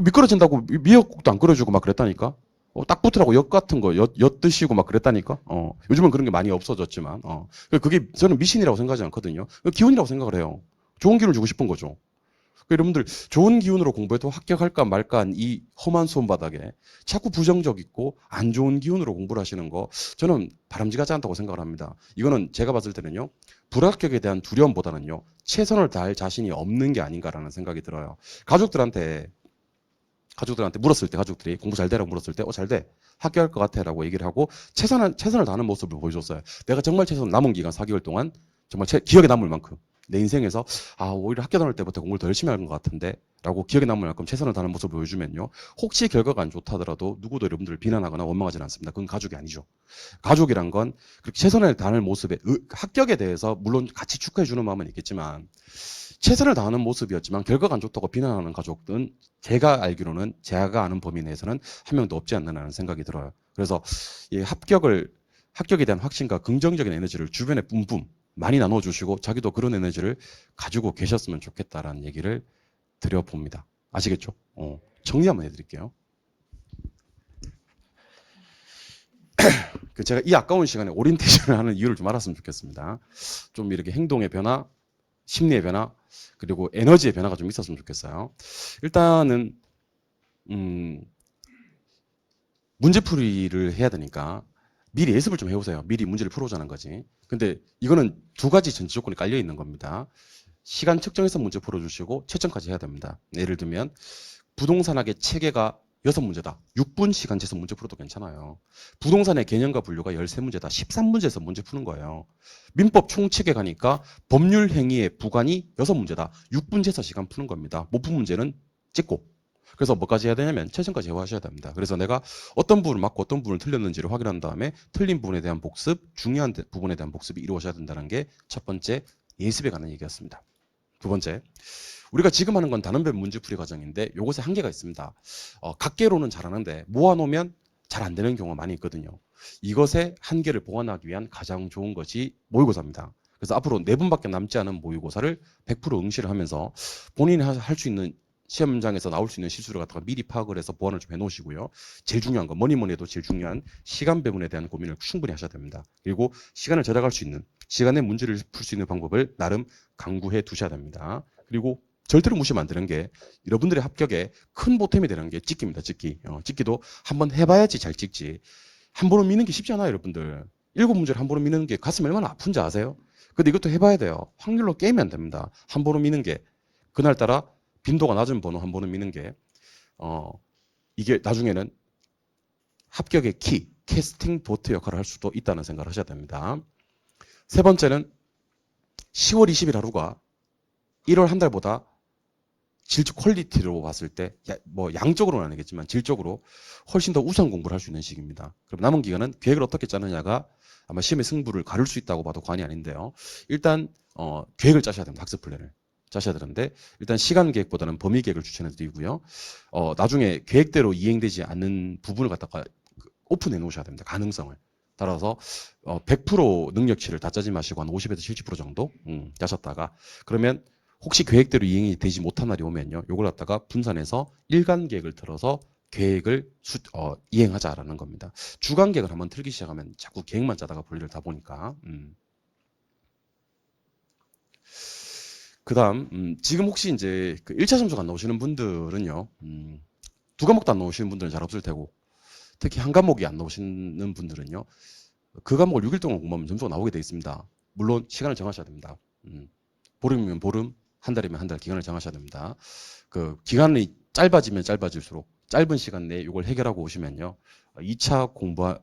미끄러진다고 미역국도 안 끓여주고 막 그랬다니까. 딱 붙으라고 엿 같은 거 엿 드시고 막 그랬다니까. 요즘은 그런 게 많이 없어졌지만, 그게 저는 미신이라고 생각하지 않거든요. 기운이라고 생각을 해요. 좋은 기운을 주고 싶은 거죠. 여러분들 좋은 기운으로 공부해도 합격할까 말까한 이 험한 수험 바닥에 자꾸 부정적 있고 안 좋은 기운으로 공부를 하시는 거, 저는 바람직하지 않다고 생각을 합니다. 이거는 제가 봤을 때는요, 불합격에 대한 두려움보다는요, 최선을 다할 자신이 없는 게 아닌가라는 생각이 들어요. 가족들한테 물었을 때, 가족들이 공부 잘 되라고 물었을 때, 잘 돼. 합격할 것 같아. 라고 얘기를 하고, 최선을 다하는 모습을 보여줬어요. 내가 정말 최선을, 남은 기간 4개월 동안 정말 기억에 남을 만큼, 내 인생에서, 오히려 학교 다닐 때부터 공부를 더 열심히 한 것 같은데, 라고 기억에 남을 만큼 최선을 다하는 모습을 보여주면요, 혹시 결과가 안 좋다 하더라도 누구도 여러분들을 비난하거나 원망하지는 않습니다. 그건 가족이 아니죠. 가족이란 건 그렇게 최선을 다하는 모습에, 합격에 대해서 물론 같이 축하해주는 마음은 있겠지만, 최선을 다하는 모습이었지만 결과가 안 좋다고 비난하는 가족들은 제가 알기로는, 제가 아는 범위 내에서는 한 명도 없지 않나라는 생각이 들어요. 그래서 이 합격에 대한 확신과 긍정적인 에너지를 주변에 뿜뿜 많이 나눠주시고, 자기도 그런 에너지를 가지고 계셨으면 좋겠다라는 얘기를 드려봅니다. 아시겠죠? 정리 한번 해드릴게요. 제가 이 아까운 시간에 오리엔테이션을 하는 이유를 좀 알았으면 좋겠습니다. 좀 이렇게 행동의 변화, 심리의 변화, 그리고 에너지의 변화가 좀 있었으면 좋겠어요. 일단은 문제풀이를 해야 되니까 미리 예습을 좀 해오세요. 미리 문제를 풀어오자는 거지. 근데 이거는 두 가지 전제 조건이 깔려 있는 겁니다. 시간 측정해서 문제 풀어주시고 채점까지 해야 됩니다. 예를 들면 부동산학의 체계가 6문제다. 6분 시간 재서 문제 풀어도 괜찮아요. 부동산의 개념과 분류가 13문제다. 13문제에서 문제 푸는 거예요. 민법 총칙에 가니까 법률 행위의 부관이 6문제다. 6분 재서 시간 푸는 겁니다. 못 푼 문제는 찍고. 그래서 뭐까지 해야 되냐면 채점까지 해하셔야 됩니다. 그래서 내가 어떤 부분을 맞고 어떤 부분을 틀렸는지를 확인한 다음에 틀린 부분에 대한 복습, 중요한 부분에 대한 복습이 이루어져야 된다는 게 첫 번째 예습에 관한 얘기였습니다. 두 번째, 우리가 지금 하는 건 단원별 문제풀이 과정인데 이것에 한계가 있습니다. 각계로는 잘하는데 모아놓으면 잘 안 되는 경우가 많이 있거든요. 이것의 한계를 보완하기 위한 가장 좋은 것이 모의고사입니다. 그래서 앞으로 4분밖에 남지 않은 모의고사를 100% 응시를 하면서 본인이 할 수 있는, 시험장에서 나올 수 있는 실수를 갖다가 미리 파악을 해서 보완을 좀 해놓으시고요. 제일 중요한 건 뭐니 해도 제일 중요한 시간 배분에 대한 고민을 충분히 하셔야 됩니다. 그리고 시간을 절약할 수 있는, 시간에 문제를 풀 수 있는 방법을 나름 강구해 두셔야 됩니다. 그리고 절대로 무시하면 안 되는 게 여러분들의 합격에 큰 보탬이 되는 게 찍기입니다. 찍기. 찍기도 한번 해봐야지 잘 찍지. 한 번은 미는 게 쉽지 않아요, 여러분들. 7문제를 한 번은 미는 게 가슴이 얼마나 아픈지 아세요? 근데 이것도 해봐야 돼요. 확률로 게임이 안 됩니다. 한 번은 미는 게 그날따라 빈도가 낮은 번호 한 번은 미는 게 이게 나중에는 합격의 키, 캐스팅 보트 역할을 할 수도 있다는 생각을 하셔야 됩니다. 세 번째는 10월 20일 하루가 1월 한 달보다 질적 퀄리티로 봤을 때 뭐 양적으로는 아니겠지만 질적으로 훨씬 더 우수한 공부를 할 수 있는 시기입니다. 그럼 남은 기간은 계획을 어떻게 짜느냐가 아마 시험의 승부를 가를 수 있다고 봐도 과언이 아닌데요. 일단 계획을 짜셔야 됩니다. 학습 플랜을 짜셔야 되는데 일단 시간 계획보다는 범위 계획을 추천해 드리고요. 나중에 계획대로 이행되지 않는 부분을 갖다가 오픈해 놓으셔야 됩니다. 가능성을. 따라서 100% 능력치를 다 짜지 마시고 한 50에서 70% 정도 짜셨다가 그러면 혹시 계획대로 이행이 되지 못한 날이 오면요. 요걸 갖다가 분산해서 일간 계획을 틀어서 계획을 이행하자라는 겁니다. 주간 계획을 한번 틀기 시작하면 자꾸 계획만 짜다가 볼일을 다 보니까. 그 다음, 지금 혹시 이제 그 1차 점수가 안 나오시는 분들은요, 두 과목도 안 나오시는 분들은 잘 없을 테고, 특히 한 과목이 안 나오시는 분들은요, 그 과목을 6일 동안 공부하면 점수가 나오게 되어 있습니다. 물론 시간을 정하셔야 됩니다. 보름이면 보름, 한 달이면 한 달 기간을 정하셔야 됩니다. 그 기간이 짧아지면 짧아질수록 짧은 시간 내에 이걸 해결하고 오시면요. 2차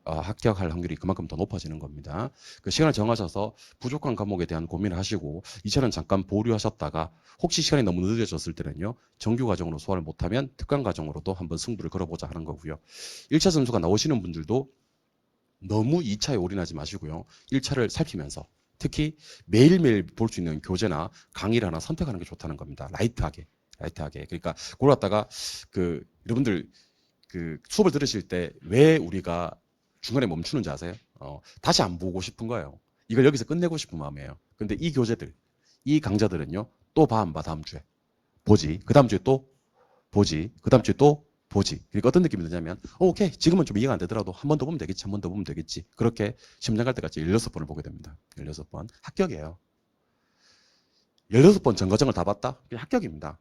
합격할 확률이 그만큼 더 높아지는 겁니다. 그 시간을 정하셔서 부족한 과목에 대한 고민을 하시고 2차는 잠깐 보류하셨다가 혹시 시간이 너무 늦어졌을 때는요. 정규 과정으로 소화를 못하면 특강 과정으로도 한번 승부를 걸어보자 하는 거고요. 1차 점수가 나오시는 분들도 너무 2차에 올인하지 마시고요. 1차를 살피면서 특히 매일매일 볼 수 있는 교재나 강의를 하나 선택하는 게 좋다는 겁니다. 라이트하게. 그러니까 그걸 갖다가 여러분들 수업을 들으실 때 왜 우리가 중간에 멈추는지 아세요? 다시 안 보고 싶은 거예요. 이걸 여기서 끝내고 싶은 마음이에요. 근데 이 교재들, 이 강좌들은요. 또 봐 안 봐 다음 주에. 보지. 그 다음 주에 또 보지. 그 다음 주에 또 보지. 그러니까 어떤 느낌이 드냐면 오케이 지금은 좀 이해가 안 되더라도 한 번 더 보면 되겠지. 한 번 더 보면 되겠지. 그렇게 시험장 갈 때까지 16번을 보게 됩니다. 16번. 합격이에요. 16번 전과정을 다 봤다? 그게 합격입니다.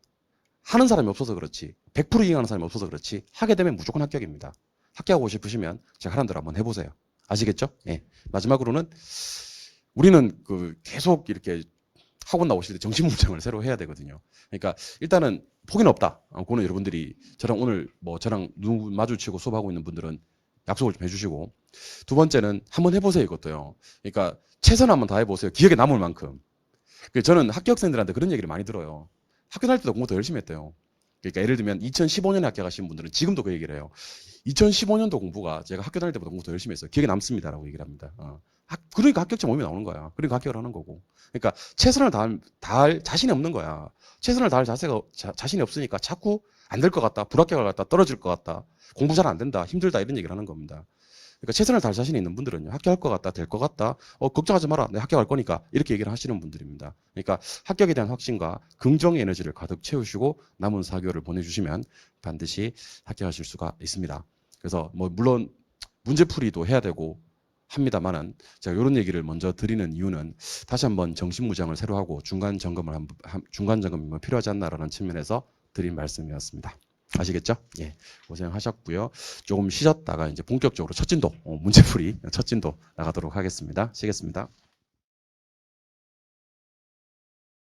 하는 사람이 없어서 그렇지 100% 이행하는 사람이 없어서 그렇지 하게 되면 무조건 합격입니다. 합격하고 싶으시면 제가 하는 대로 한번 해보세요. 아시겠죠? 예. 마지막으로는 우리는 계속 이렇게 학원 나오실 때 정신문장을 새로 해야 되거든요. 그러니까 일단은 포기는 없다. 그거는 여러분들이 저랑 오늘 저랑 눈 마주치고 수업하고 있는 분들은 약속을 좀 해주시고 두 번째는 한번 해보세요 이것도요. 그러니까 최선을 한번 다 해보세요. 기억에 남을 만큼. 저는 학교학생들한테 그런 얘기를 많이 들어요. 학교 다닐 때도 공부 더 열심히 했대요. 그러니까 예를 들면 2015년에 합격하신 분들은 지금도 그 얘기를 해요. 2015년도 공부가 제가 학교 다닐 때보다 공부 더 열심히 했어요. 기억에 남습니다라고 얘기를 합니다. 그러니까 합격점 오면 나오는 거야. 그러니까 합격을 하는 거고. 그러니까 최선을 다할 자신이 없는 거야. 최선을 다할 자신이 없으니까 자꾸 안 될 것 같다. 불합격할 것 같다. 떨어질 것 같다. 공부 잘 안 된다. 힘들다. 이런 얘기를 하는 겁니다. 그러니까 최선을 다할 자신이 있는 분들은요. 합격할 것 같다. 될 것 같다. 걱정하지 마라. 내가 합격할 거니까. 이렇게 얘기를 하시는 분들입니다. 그러니까 합격에 대한 확신과 긍정의 에너지를 가득 채우시고 남은 4개월을 보내주시면 반드시 합격하실 수가 있습니다. 그래서 물론 문제풀이도 해야 되고 합니다만은 제가 이런 얘기를 먼저 드리는 이유는 다시 한번 정신무장을 새로 하고 중간 점검이 필요하지 않나라는 측면에서 드린 말씀이었습니다. 아시겠죠? 예, 고생하셨고요. 조금 쉬셨다가 이제 본격적으로 첫 진도 문제풀이 첫 진도 나가도록 하겠습니다. 쉬겠습니다.